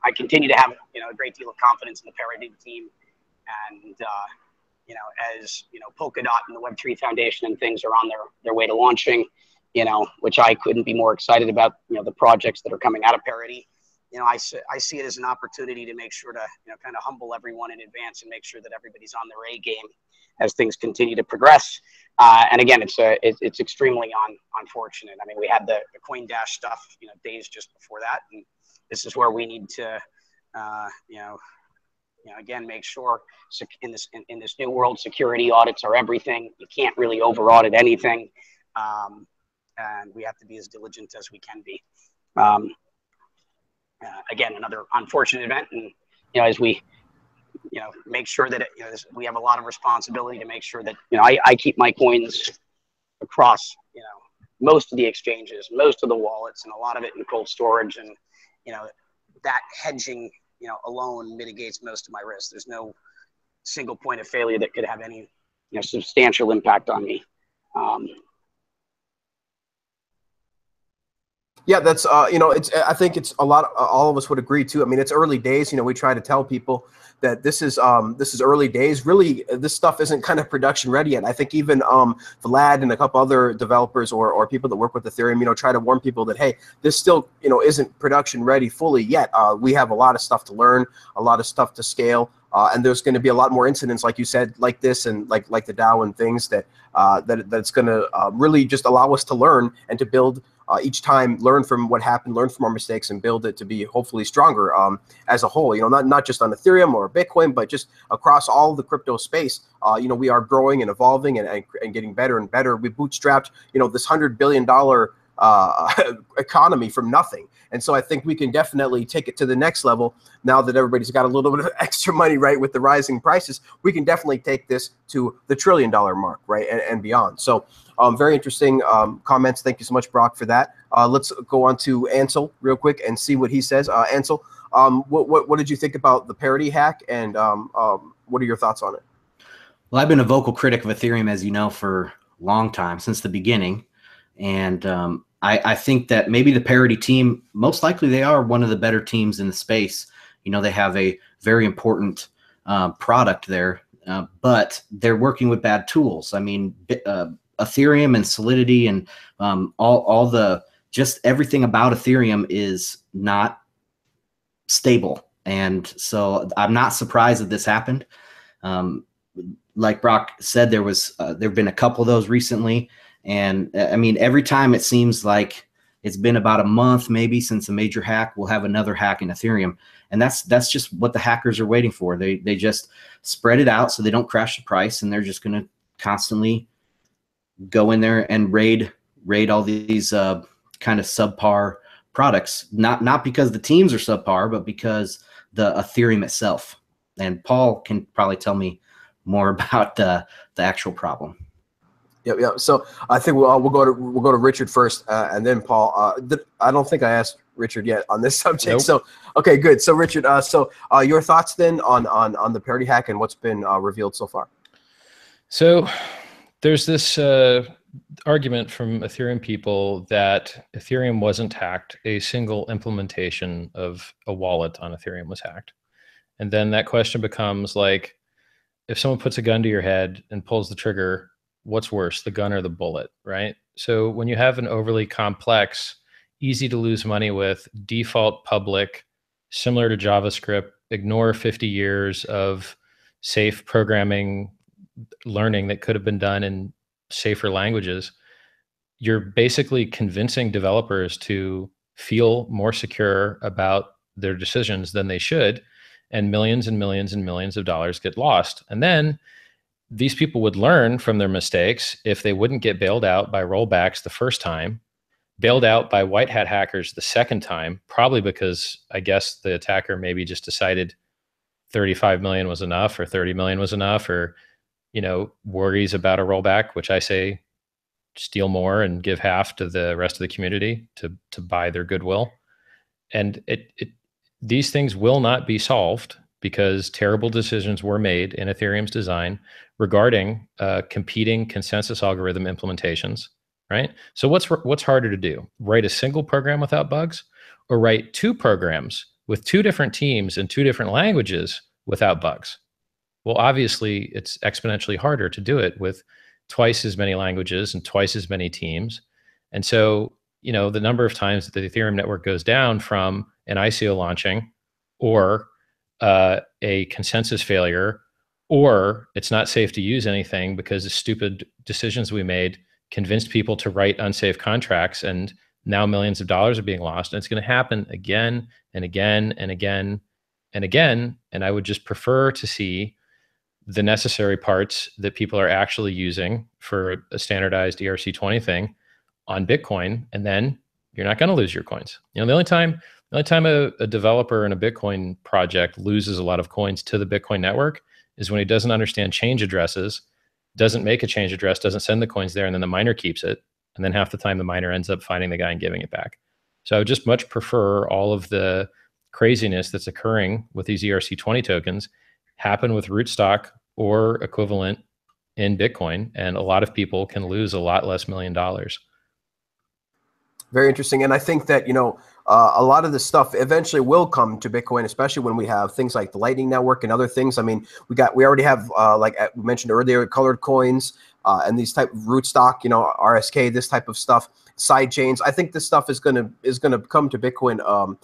I continue to have a great deal of confidence in the Parity team, and as Polkadot and the Web3 Foundation and things are on their way to launching, which I couldn't be more excited about. The projects that are coming out of Parity. I see it as an opportunity to make sure to kind of humble everyone in advance and make sure that everybody's on their A game as things continue to progress. And again, it's extremely unfortunate. I mean, we had the CoinDash stuff days just before that, and this is where we need to again make sure in this new world, security audits are everything. You can't really over audit anything, and we have to be as diligent as we can be. Again, another unfortunate event, and as we make sure that we have a lot of responsibility to make sure that I keep my coins across most of the exchanges, most of the wallets, and a lot of it in cold storage, and that hedging alone mitigates most of my risk. There's no single point of failure that could have any substantial impact on me. Yeah, that's I think it's a lot. All of us would agree too. I mean, it's early days. We try to tell people that this is early days. Really, this stuff isn't kind of production ready yet. I think even Vlad and a couple other developers or people that work with Ethereum, try to warn people that hey, this still isn't production ready fully yet. We have a lot of stuff to learn, a lot of stuff to scale. And there's going to be a lot more incidents, like you said, like this and like the DAO and things that's going to really just allow us to learn and to build each time, learn from what happened, learn from our mistakes, and build it to be hopefully stronger as a whole. Not just on Ethereum or Bitcoin, but just across all the crypto space. We are growing and evolving and getting better and better. We bootstrapped this $100 billion economy from nothing. And so I think we can definitely take it to the next level now that everybody's got a little bit of extra money, right, with the rising prices. We can definitely take this to the $1 trillion mark, right, and beyond. So very interesting comments. Thank you so much, Brock, for that. Let's go on to Ansel real quick and see what he says. Ansel, what did you think about the Parity hack, and what are your thoughts on it? Well, I've been a vocal critic of Ethereum, as you know, for a long time, since the beginning. And I think that maybe the Parity team, most likely they are one of the better teams in the space. They have a very important product there, but they're working with bad tools. I mean, Ethereum and Solidity and all the just everything about Ethereum is not stable. And so I'm not surprised that this happened. Like Brock said, there've been a couple of those recently. And I mean, every time it seems like it's been about a month maybe since a major hack, we'll have another hack in Ethereum. And that's just what the hackers are waiting for. They just spread it out so they don't crash the price, and they're just going to constantly go in there and raid all these kind of subpar products, not because the teams are subpar, but because the Ethereum itself. And Paul can probably tell me more about the actual problem. Yep. So I think we'll go to Richard first, and then Paul. I don't think I asked Richard yet on this subject. Nope. So okay, good. So Richard, your thoughts then on the Parity Hack and what's been revealed so far? So there's this argument from Ethereum people that Ethereum wasn't hacked. A single implementation of a wallet on Ethereum was hacked. And then that question becomes like, if someone puts a gun to your head and pulls the trigger, what's worse, the gun or the bullet, right? So when you have an overly complex, easy to lose money with, default public, similar to JavaScript, ignore 50 years of safe programming learning that could have been done in safer languages, you're basically convincing developers to feel more secure about their decisions than they should, and millions and millions and millions of dollars get lost. And then these people would learn from their mistakes if they wouldn't get bailed out by rollbacks the first time, bailed out by white hat hackers the second time, probably because I guess the attacker maybe just decided 35 million was enough or 30 million was enough, or worries about a rollback, which I say steal more and give half to the rest of the community to buy their goodwill. And these things will not be solved because terrible decisions were made in Ethereum's design regarding competing consensus algorithm implementations, right? So what's harder to do? Write a single program without bugs, or write two programs with two different teams in two different languages without bugs? Well, obviously, it's exponentially harder to do it with twice as many languages and twice as many teams. And so, the number of times that the Ethereum network goes down from an ICO launching, or a consensus failure, or it's not safe to use anything because the stupid decisions we made convinced people to write unsafe contracts, and now millions of dollars are being lost. And it's going to happen again and again and again and again. And I would just prefer to see the necessary parts that people are actually using for a standardized ERC20 thing on Bitcoin, and then you're not going to lose your coins. The only time a developer in a Bitcoin project loses a lot of coins to the Bitcoin network is when he doesn't understand change addresses, doesn't make a change address, doesn't send the coins there, and then the miner keeps it. And then half the time the miner ends up finding the guy and giving it back. So I would just much prefer all of the craziness that's occurring with these ERC20 tokens happen with rootstock or equivalent in Bitcoin, and a lot of people can lose a lot less $1 million. Very interesting. And I think that, a lot of this stuff eventually will come to Bitcoin, especially when we have things like the Lightning Network and other things. I mean, we already have, like we mentioned earlier, colored coins and these type of rootstock, RSK, this type of stuff, side chains. I think this stuff is gonna come to Bitcoin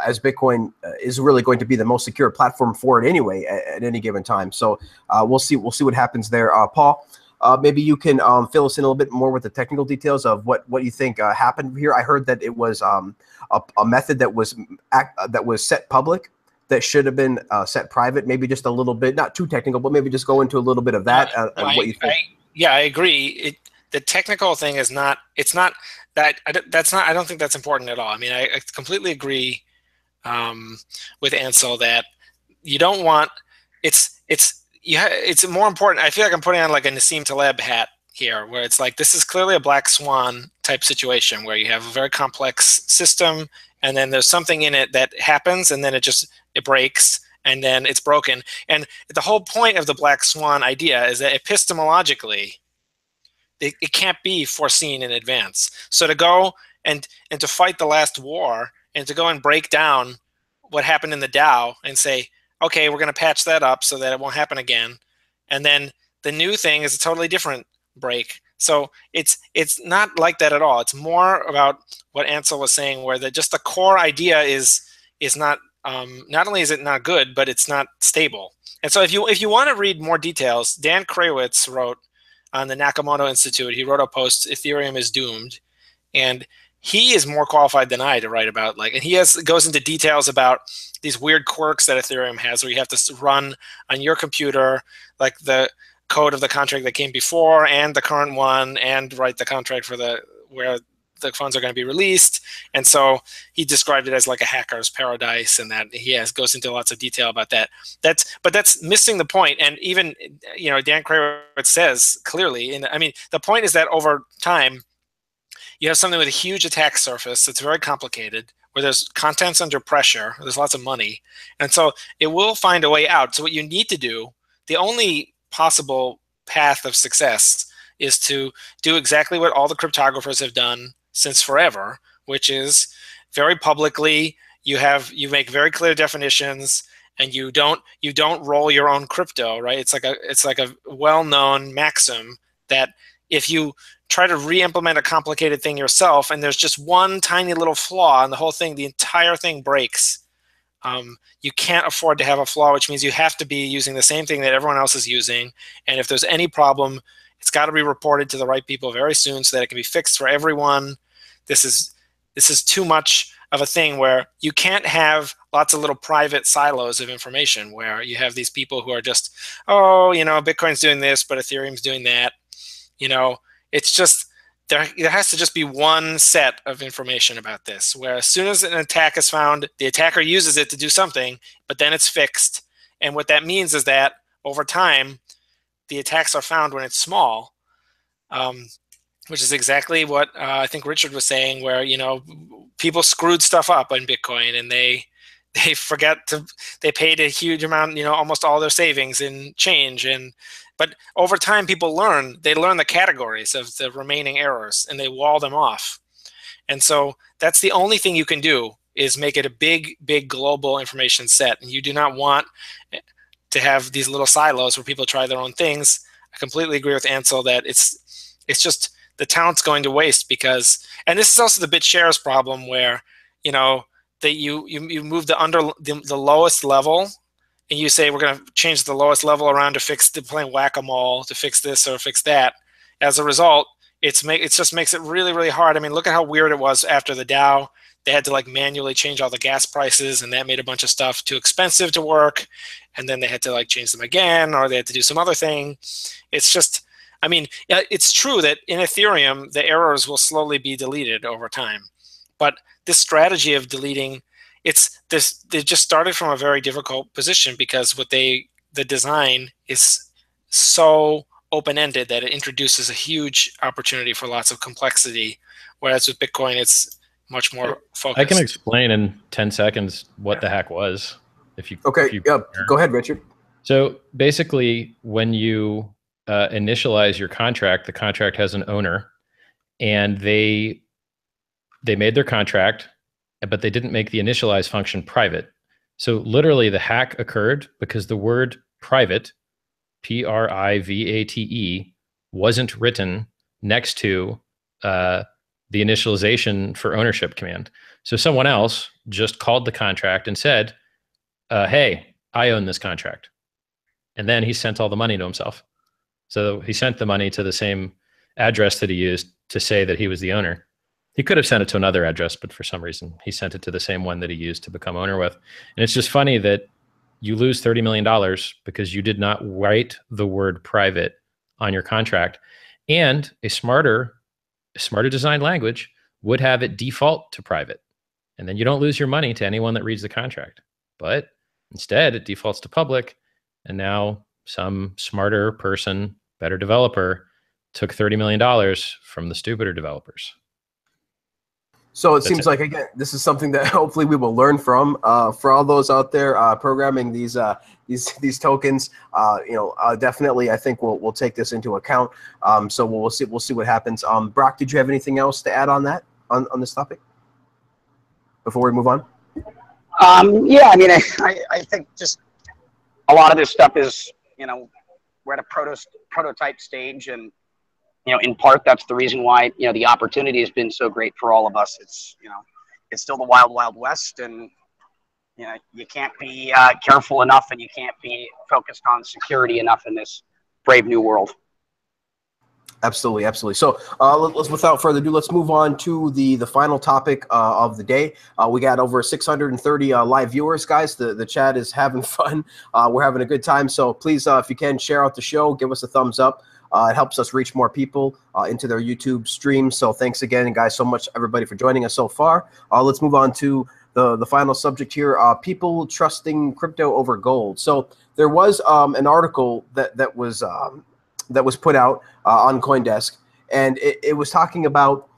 as Bitcoin is really going to be the most secure platform for it anyway at any given time. So we'll see what happens there. Paul, maybe you can fill us in a little bit more with the technical details of what you think happened here. I heard that it was a method that was set public that should have been set private. Maybe just a little bit, not too technical, but maybe just go into a little bit of that and what you think. I agree. The technical thing is not. It's not that. That's not. I don't think that's important at all. I mean, I completely agree with Ansel that you don't want. It's more important. I feel like I'm putting on like a Nassim Taleb hat here, where it's like this is clearly a black swan type situation where you have a very complex system, and then there's something in it that happens, and then it breaks, and then it's broken. And the whole point of the black swan idea is that epistemologically, it can't be foreseen in advance. So to go and to fight the last war and to go and break down what happened in the DAO and say, okay, we're going to patch that up so that it won't happen again. And then the new thing is a totally different break. So it's not like that at all. It's more about what Ansel was saying, where just the core idea is not only is it not good, but it's not stable. And so if you want to read more details, Dan Krawitz wrote on the Nakamoto Institute, he wrote a post, Ethereum is Doomed. And he is more qualified than I to write about, and he goes into details about these weird quirks that Ethereum has, where you have to run on your computer, like the code of the contract that came before and the current one, and write the contract for where the funds are going to be released. And so he described it as like a hacker's paradise, and that he goes into lots of detail about that. But that's missing the point. And even, Dan Kravitz says clearly, and I mean, the point is that over time, you have something with a huge attack surface that's very complicated, where there's contents under pressure, there's lots of money, and so it will find a way out. So what you need to do, the only possible path of success, is to do exactly what all the cryptographers have done since forever, which is very publicly, you make very clear definitions, and you don't roll your own crypto, right? It's like a well-known maxim that if you try to re-implement a complicated thing yourself, and there's just one tiny little flaw in the whole thing, the entire thing breaks. You can't afford to have a flaw, which means you have to be using the same thing that everyone else is using. And if there's any problem, it's got to be reported to the right people very soon so that it can be fixed for everyone. This is too much of a thing where you can't have lots of little private silos of information where you have these people who are just, Bitcoin's doing this, but Ethereum's doing that. It's just, there has to just be one set of information about this, where as soon as an attack is found, the attacker uses it to do something, but then it's fixed. And what that means is that over time, the attacks are found when it's small, which is exactly what I think Richard was saying, where, people screwed stuff up on Bitcoin, and they paid a huge amount, almost all their savings in change. But over time, people learn the categories of the remaining errors, and they wall them off. And so that's the only thing you can do, is make it a big, big global information set. And you do not want to have these little silos where people try their own things. I completely agree with Ansel that it's just the talent's going to waste, because, and this is also the BitShares problem, where, that you move the lowest level, and you say, we're going to change the lowest level around to fix the playing whack-a-mole, to fix this or fix that. As a result, it just makes it really, really hard. I mean, look at how weird it was after the DAO. They had to manually change all the gas prices, and that made a bunch of stuff too expensive to work. And then they had to change them again, or they had to do some other thing. It's just, I mean, it's true that in Ethereum, the errors will slowly be deleted over time. But this strategy of deleting, they just started from a very difficult position, because the design is so open-ended that it introduces a huge opportunity for lots of complexity. Whereas with Bitcoin, it's much more focused. I can explain in 10 seconds what the hack was. Go ahead, Richard. So basically, when you initialize your contract, the contract has an owner, and they made their contract, but they didn't make the initialize function private. So literally the hack occurred because the word private, private, wasn't written next to the initialization for ownership command. So someone else just called the contract and said, hey, I own this contract. And then he sent all the money to himself. So he sent the money to the same address that he used to say that he was the owner. He could have sent it to another address, but for some reason, he sent it to the same one that he used to become owner with. And it's just funny that you lose $30 million because you did not write the word private on your contract. And a smarter designed language would have it default to private. And then you don't lose your money to anyone that reads the contract. But instead, it defaults to public. And now some smarter person, better developer, took $30 million from the stupider developers. So it seems like, again, this is something that hopefully we will learn from. For all those out there programming these tokens, definitely I think we'll take this into account. So we'll see what happens. Brock, did you have anything else to add on that on this topic before we move on? Yeah, I mean, I think just a lot of this stuff is, we're at a prototype stage, and in part, that's the reason why, the opportunity has been so great for all of us. It's, it's still the wild, wild west, and, you can't be careful enough, and you can't be focused on security enough in this brave new world. Absolutely, absolutely. So without further ado, let's move on to the final topic of the day. We got over 630 live viewers, guys. The chat is having fun. We're having a good time. So please, if you can, share out the show, give us a thumbs up. It helps us reach more people into their YouTube streams. So thanks again, guys, so much, everybody, for joining us so far. Let's move on to the final subject here, people trusting crypto over gold. So there was an article that was put out on CoinDesk, and it was talking about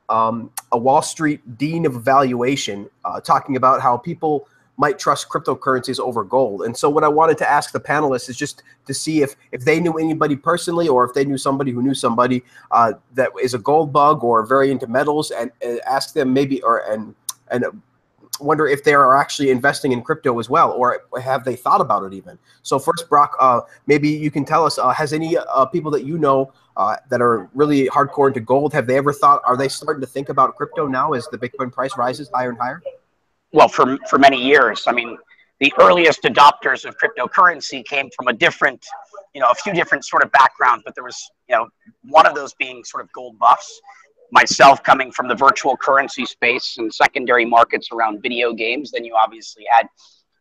a Wall Street dean of evaluation talking about how people might trust cryptocurrencies over gold. And so what I wanted to ask the panelists is just to see if they knew anybody personally, or if they knew somebody who knew somebody that is a gold bug or very into metals, and ask them maybe, and wonder if they are actually investing in crypto as well, or have they thought about it even. So first, Brock, maybe you can tell us, has any people that you know that are really hardcore into gold, have they ever thought, are they starting to think about crypto now as the Bitcoin price rises higher and higher? Well, for many years. I mean, the earliest adopters of cryptocurrency came from a few different sort of backgrounds, but there was, one of those being sort of gold buffs. Myself coming from the virtual currency space and secondary markets around video games, then you obviously had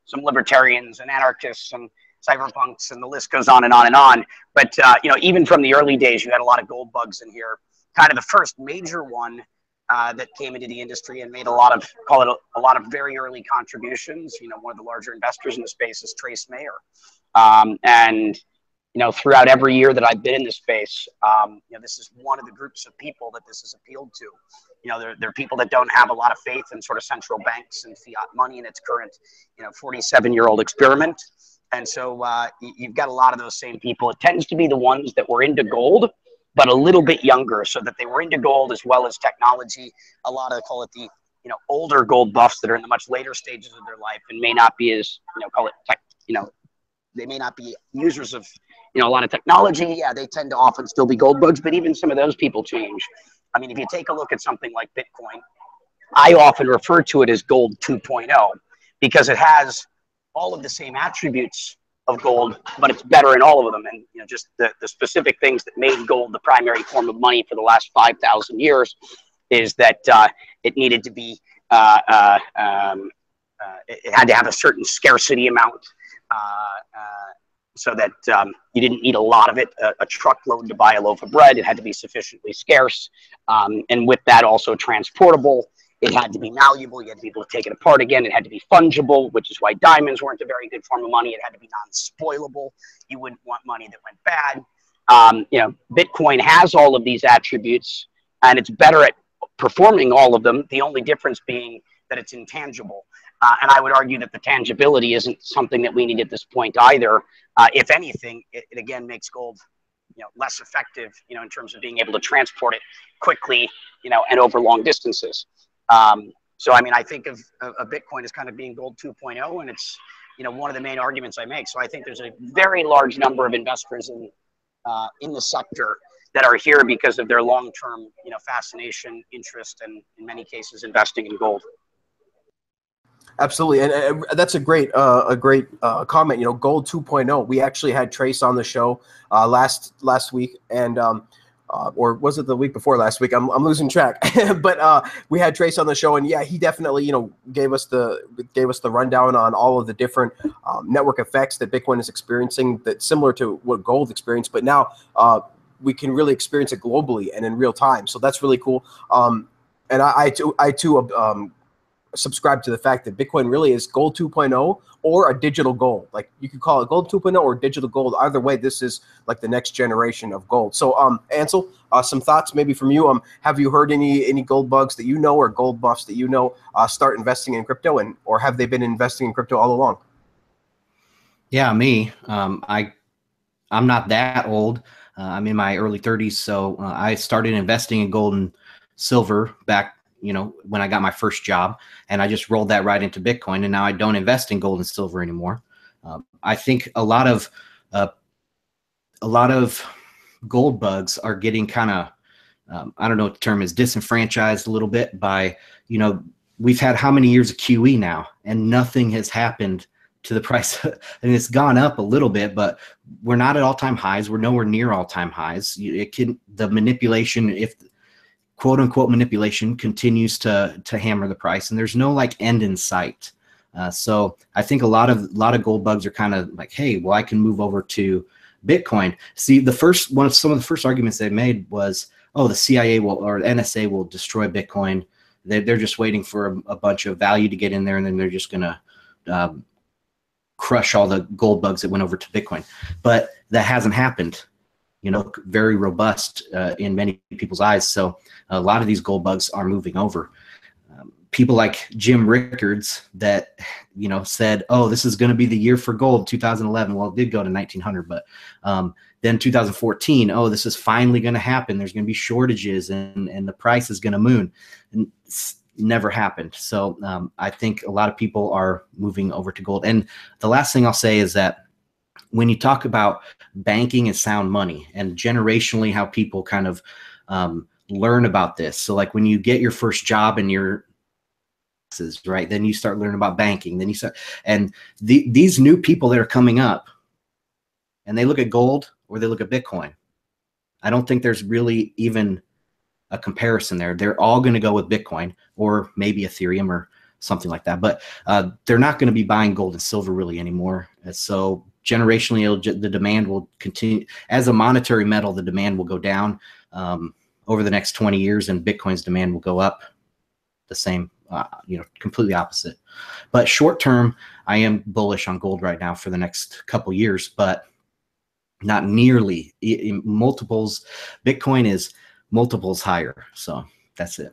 some libertarians and anarchists and cyberpunks, and the list goes on and on and on. But, even from the early days, you had a lot of gold bugs in here. Kind of the first major one that came into the industry and made a lot of very early contributions. One of the larger investors in the space is Trace Mayer. And throughout every year that I've been in this space, this is one of the groups of people that this has appealed to. There are people that don't have a lot of faith in sort of central banks and fiat money in its current, 47-year-old experiment. And so you've got a lot of those same people. It tends to be the ones that were into gold, but a little bit younger, so that they were into gold as well as technology. A lot of, call it the, older gold buffs that are in the much later stages of their life and may not be as, call it tech, they may not be users of, a lot of technology. Yeah, they tend to often still be gold bugs, but even some of those people change. I mean, if you take a look at something like Bitcoin, I often refer to it as gold 2.0 because it has all of the same attributes of gold, but it's better in all of them. And just the specific things that made gold the primary form of money for the last 5,000 years is that it needed to be, it had to have a certain scarcity amount, so that you didn't need a lot of it, a truckload to buy a loaf of bread. It had to be sufficiently scarce, and with that also transportable. It had to be malleable. You had to be able to take it apart again. It had to be fungible, which is why diamonds weren't a very good form of money. It had to be non-spoilable. You wouldn't want money that went bad. Bitcoin has all of these attributes, and it's better at performing all of them. The only difference being that it's intangible. And I would argue that the tangibility isn't something that we need at this point either. If anything, it again makes gold less effective, in terms of being able to transport it quickly, and over long distances. So, I mean, I think of Bitcoin as kind of being gold 2.0, and it's, one of the main arguments I make. So I think there's a very large number of investors in the sector that are here because of their long-term, fascination, interest, and in many cases investing in gold. Absolutely, and that's a great comment. Gold 2.0. We actually had Trace on the show last week, and or was it the week before last week? I'm losing track. But we had Trace on the show, and yeah, he definitely gave us the rundown on all of the different network effects that Bitcoin is experiencing, that's similar to what gold experienced, but now we can really experience it globally and in real time. So that's really cool. And I too subscribe to the fact that Bitcoin really is gold 2.0 or a digital gold. Like, you could call it gold 2.0 or digital gold. Either way, this is like the next generation of gold. So Ansel, some thoughts maybe from you. Have you heard any gold bugs that you know, or gold buffs that you know, start investing in crypto, or have they been investing in crypto all along? Yeah, me. I'm not that old. I'm in my early 30s, so I started investing in gold and silver back when I got my first job, and I just rolled that right into Bitcoin, and now I don't invest in gold and silver anymore. I think a lot of gold bugs are getting kind of, I don't know what the term is, disenfranchised a little bit by, we've had how many years of QE now, and nothing has happened to the price. And it's gone up a little bit, but we're not at all-time highs. We're nowhere near all-time highs. The manipulation, if quote unquote manipulation, continues to hammer the price, and there's no end in sight. So I think a lot of gold bugs are kind of like, hey, well, I can move over to Bitcoin. See, some of the first arguments they made was, oh, the CIA or NSA will destroy Bitcoin. They're just waiting for a bunch of value to get in there, and then they're just going to crush all the gold bugs that went over to Bitcoin. But that hasn't happened. Very robust in many people's eyes. So a lot of these gold bugs are moving over. People like Jim Rickards that, said, oh, this is going to be the year for gold, 2011. Well, it did go to 1900, but then 2014, oh, this is finally going to happen. There's going to be shortages and the price is going to moon. And it's never happened. So I think a lot of people are moving over to gold. And the last thing I'll say is that when you talk about banking and sound money and generationally how people kind of learn about this. So like when you get your first job and you're right, then you start learning about banking, then you start, and these new people that are coming up and they look at gold or they look at Bitcoin, I don't think there's really even a comparison there. They're all going to go with Bitcoin or maybe Ethereum or something like that, but they're not going to be buying gold and silver really anymore. And so generationally, the demand will continue as a monetary metal. The demand will go down over the next 20 years, and Bitcoin's demand will go up the same. Completely opposite. But short term, I am bullish on gold right now for the next couple years, but not nearly in multiples. Bitcoin is multiples higher. So that's it.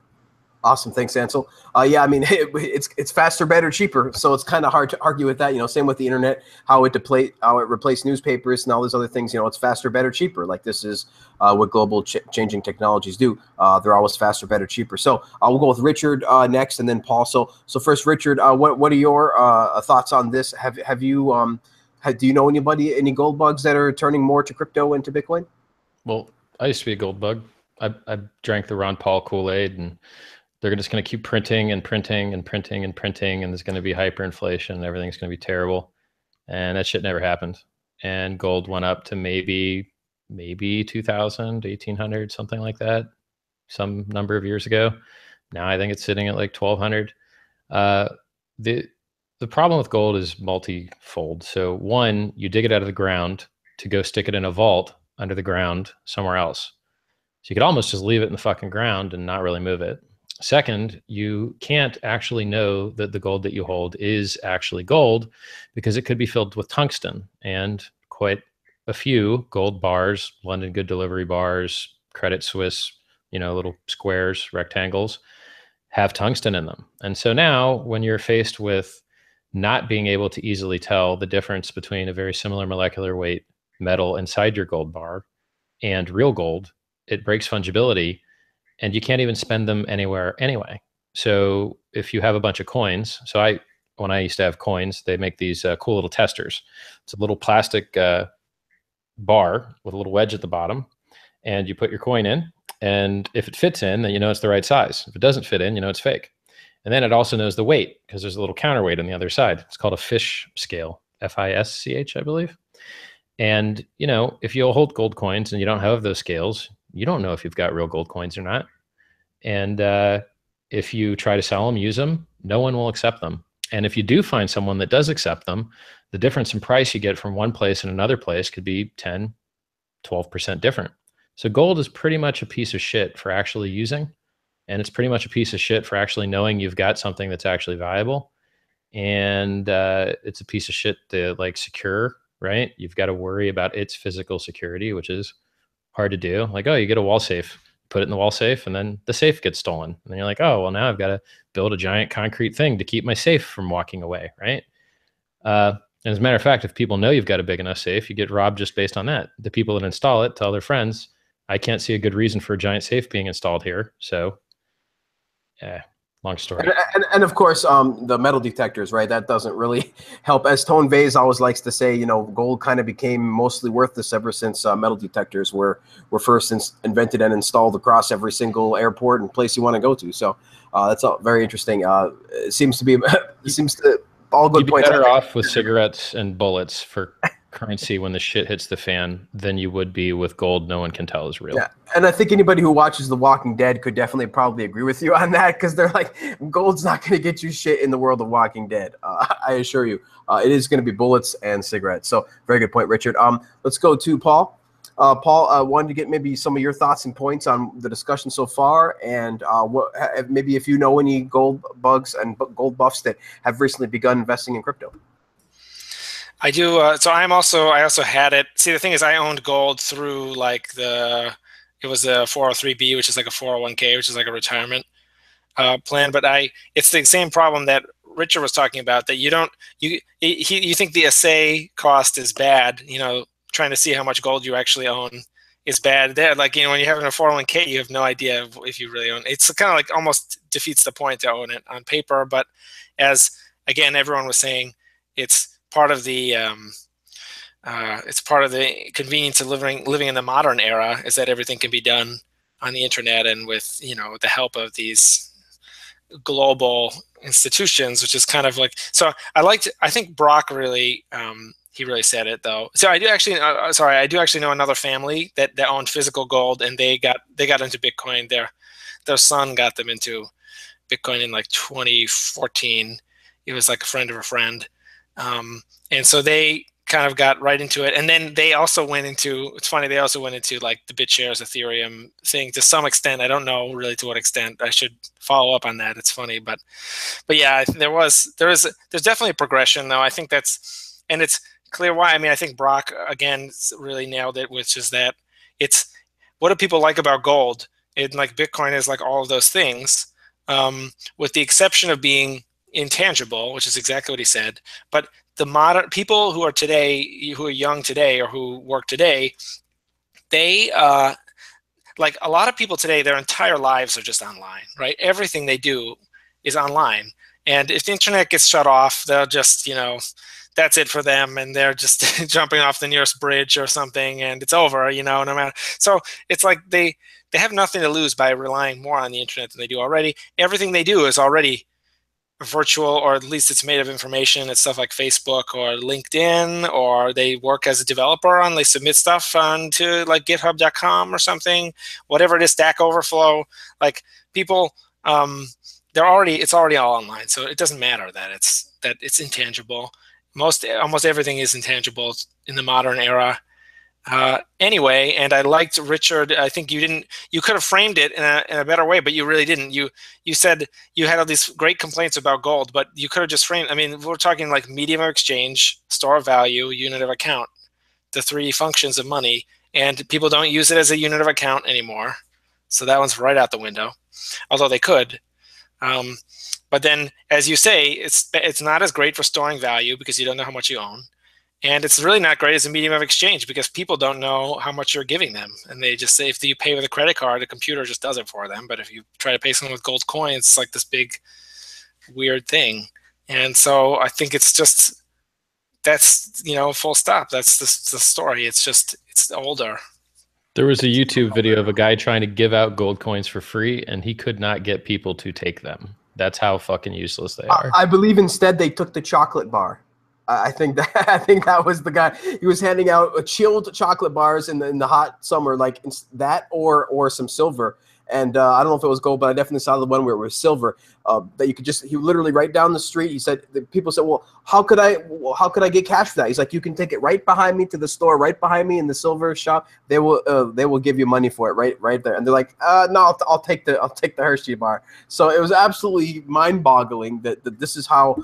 Awesome. Thanks, Ansel. Yeah, I mean, it's faster, better, cheaper. So it's kind of hard to argue with that. Same with the internet, how it replaced newspapers and all those other things. It's faster, better, cheaper. Like this is what global changing technologies do. They're always faster, better, cheaper. So we'll go with Richard next, and then Paul. So first, Richard, what are your thoughts on this? Have you do you know any gold bugs that are turning more to crypto and to Bitcoin? Well, I used to be a gold bug. I drank the Ron Paul Kool-Aid, and they're just going to keep printing and printing and printing and printing, and there's going to be hyperinflation and everything's going to be terrible. And that shit never happened. And gold went up to maybe 2000, 1800, something like that, some number of years ago. Now I think it's sitting at like 1200. The problem with gold is multifold. So one, you dig it out of the ground to go stick it in a vault under the ground somewhere else. So you could almost just leave it in the fucking ground and not really move it. Second, you can't actually know that the gold that you hold is actually gold because it could be filled with tungsten, and quite a few gold bars, London Good Delivery bars, Credit Suisse, little squares, rectangles, have tungsten in them. And so now when you're faced with not being able to easily tell the difference between a very similar molecular weight metal inside your gold bar and real gold, it breaks fungibility. And you can't even spend them anywhere anyway. So if you have a bunch of coins, when I used to have coins, they make these cool little testers. It's a little plastic bar with a little wedge at the bottom, and you put your coin in, and if it fits in, then it's the right size. If it doesn't fit in, it's fake. And then it also knows the weight because there's a little counterweight on the other side. It's called a fish scale, FISCH, I believe. And if you hold gold coins and you don't have those scales, you don't know if you've got real gold coins or not. And if you try to sell them, use them, no one will accept them. And if you do find someone that does accept them, the difference in price you get from one place and another place could be 10, 12% different. So gold is pretty much a piece of shit for actually using. And it's pretty much a piece of shit for actually knowing you've got something that's actually valuable. And it's a piece of shit to secure, right? You've got to worry about its physical security, which is hard to do. Like, oh, you get a wall safe, put it in the wall safe, and then the safe gets stolen. And then you're like, oh, well, now I've got to build a giant concrete thing to keep my safe from walking away, right? And as a matter of fact, if people know you've got a big enough safe, you get robbed just based on that. The people that install it tell their friends, I can't see a good reason for a giant safe being installed here. So, long story. And of course, the metal detectors, right? That doesn't really help. As Tone Vase always likes to say, gold kind of became mostly worthless ever since metal detectors were first invented and installed across every single airport and place you want to go to. So that's all very interesting. It seems to all good You'd be points. better off with cigarettes and bullets for currency when the shit hits the fan than you would be with gold no one can tell is real. Yeah, and I think anybody who watches The Walking Dead could definitely probably agree with you on that, because they're like, gold's not going to get you shit in the world of Walking Dead. I assure you, it is going to be bullets and cigarettes. So very good point, Richard. Let's go to Paul. Paul, wanted to get maybe some of your thoughts and points on the discussion so far, and maybe if you know any gold bugs and gold buffs that have recently begun investing in crypto. I do. So I also had it. See, the thing is, I owned gold through like it was a 403B, which is like a 401k, which is like a retirement plan. But it's the same problem that Richard was talking about, that you think the assay cost is bad. Trying to see how much gold you actually own is bad. There, like, when you're having a 401k, you have no idea if you really own it. It's kind of like almost defeats the point to own it on paper. But as again, everyone was saying, it's part of the convenience of living in the modern era, is that everything can be done on the internet and with the help of these global institutions, which is kind of like, so I think Brock really he really said it though. So I do actually know another family that owned physical gold, and they got into Bitcoin. Their son got them into Bitcoin in like 2014. He was like a friend of a friend. And so they kind of got right into it. And then they also went into, it's funny, they also went into like the BitShares Ethereum thing to some extent. I don't know really to what extent. I should follow up on that. It's funny, but yeah, there's definitely a progression though. I think and it's clear why. I mean, I think Brock again really nailed it, which is that it's, what do people like about gold? Like Bitcoin is like all of those things, with the exception of being intangible, which is exactly what he said. But the modern people who are young today or who work today, they like a lot of people today, their entire lives are just online, right? Everything they do is online. And if the internet gets shut off, they'll just, that's it for them. And they're just jumping off the nearest bridge or something, and it's over, no matter. So it's like they have nothing to lose by relying more on the internet than they do already. Everything they do is already virtual, or at least it's made of information. It's stuff like Facebook or LinkedIn, or they work as a developer they submit stuff onto like github.com or something, whatever it is, Stack Overflow. Like people, it's already all online. So it doesn't matter that it's intangible. Almost everything is intangible in the modern era. Anyway, and I liked Richard. I think you could have framed it in a better way, but you really didn't. You said you had all these great complaints about gold, but you could have just framed, I mean, we're talking like medium of exchange, store of value, unit of account, the three functions of money, and people don't use it as a unit of account anymore. So that one's right out the window, although they could. But then, as you say, it's not as great for storing value because you don't know how much you own. And it's really not great as a medium of exchange because people don't know how much you're giving them. And they just say, if you pay with a credit card, the computer just does it for them. But if you try to pay someone with gold coins, it's like this big weird thing. And so I think that's full stop. That's the story. It's older. There was a YouTube video of a guy trying to give out gold coins for free, and he could not get people to take them. That's how fucking useless they are. I believe instead they took the chocolate bar. I think that was the guy. He was handing out chilled chocolate bars in the hot summer, like that or some silver. And I don't know if it was gold, but I definitely saw the one where it was silver. That you could he literally right down the street. He said, people said, well, how could I get cash for that? He's like, you can take it right behind me to the store, right behind me in the silver shop. They will give you money for it right there. And they're like, no, I'll take the Hershey bar. So it was absolutely mind-boggling that this is how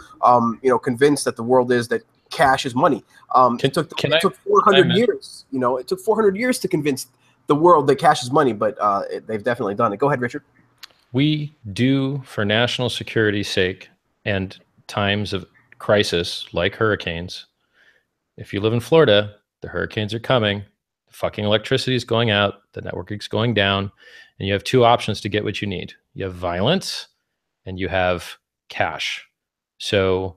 convinced that the world is that cash is money. It took 400 years. It took 400 years to convince the world that cash is money, but they've definitely done it. Go ahead, Richard. We do, for national security's sake and times of crisis like hurricanes. If you live in Florida, the hurricanes are coming, the fucking electricity is going out, the network is going down, and you have two options to get what you need. You have violence and you have cash. So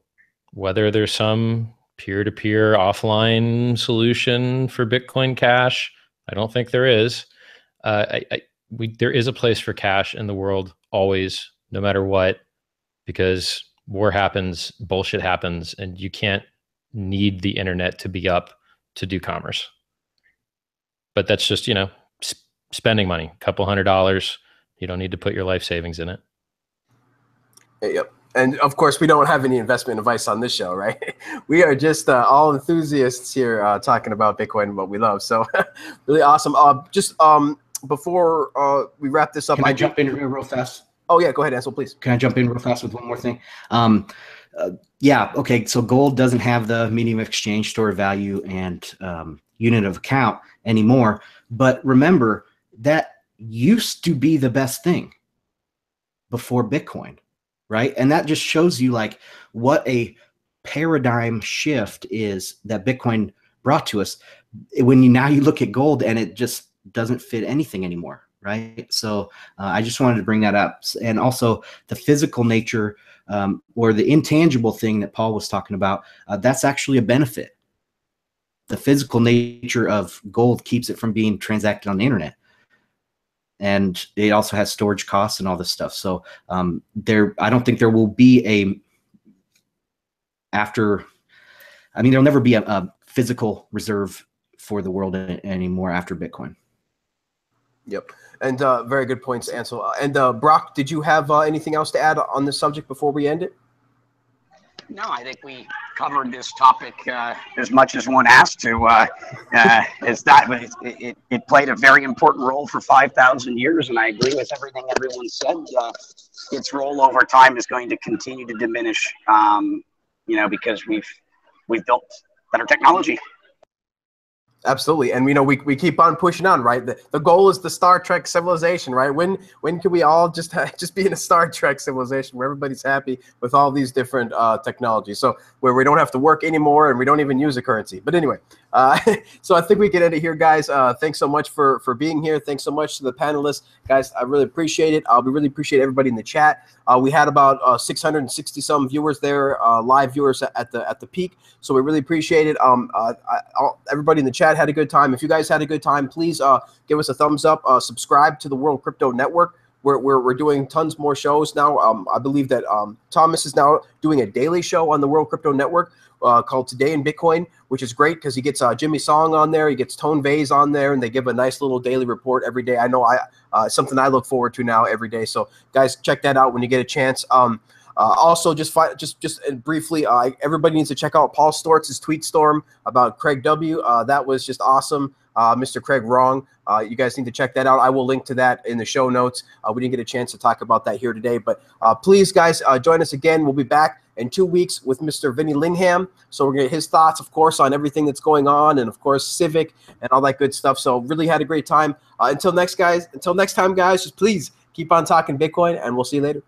whether there's some peer-to-peer offline solution for Bitcoin Cash, I don't think there is. There is a place for cash in the world always, no matter what, because war happens, bullshit happens, and you can't need the internet to be up to do commerce. But that's just, you know, spending money, a couple $100. You don't need to put your life savings in it. Yep. And of course, we don't have any investment advice on this show, right? We are just all enthusiasts here talking about Bitcoin and what we love. So really awesome. Before we wrap this up, Can I jump in real fast? Oh yeah, go ahead, Ansel, please. Can I jump in real fast with one more thing? Yeah, okay. So gold doesn't have the medium of exchange, store of value, and unit of account anymore. But remember, that used to be the best thing before Bitcoin, right? And that just shows you like what a paradigm shift is that Bitcoin brought to us. When now you look at gold and it just doesn't fit anything anymore, right? So I just wanted to bring that up. And also the physical nature or the intangible thing that Paul was talking about, that's actually a benefit. The physical nature of gold keeps it from being transacted on the internet. And it also has storage costs and all this stuff. So I don't think there will be there'll never be a physical reserve for the world anymore after Bitcoin. Yep. And very good points, Ansel. And Brock, did you have anything else to add on this subject before we end it? No, I think we covered this topic as much as one has to. It played a very important role for 5,000 years, and I agree with everything everyone said. Its role over time is going to continue to diminish, because we've built better technology. Absolutely. And, we keep on pushing on, right? The goal is the Star Trek civilization, right? When can we all just be in a Star Trek civilization where everybody's happy with all these different technologies? So where we don't have to work anymore and we don't even use a currency. But anyway, so I think we can end it here, guys. Thanks so much for being here. Thanks so much to the panelists. Guys, I really appreciate it. We really appreciate everybody in the chat. We had about 660 some viewers there, live viewers at the peak. So we really appreciate it. Everybody in the chat had a good time. If you guys had a good time, please give us a thumbs up. Subscribe to the World Crypto Network. We're doing tons more shows now. I believe that Thomas is now doing a daily show on the World Crypto Network called Today in Bitcoin, which is great because he gets Jimmy Song on there, he gets Tone Vase on there, and they give a nice little daily report every day. I know something I look forward to now every day. So guys, check that out when you get a chance. Also, just briefly, everybody needs to check out Paul Stortz's tweet storm about Craig W. That was just awesome. Mr. Craig Wrong. You guys need to check that out. I will link to that in the show notes. We didn't get a chance to talk about that here today, but please, guys, join us again. We'll be back in 2 weeks with Mr. Vinny Lingham. So we're going to get his thoughts, of course, on everything that's going on and, of course, Civic and all that good stuff. So really had a great time. Until next time, guys, just please keep on talking Bitcoin, and we'll see you later.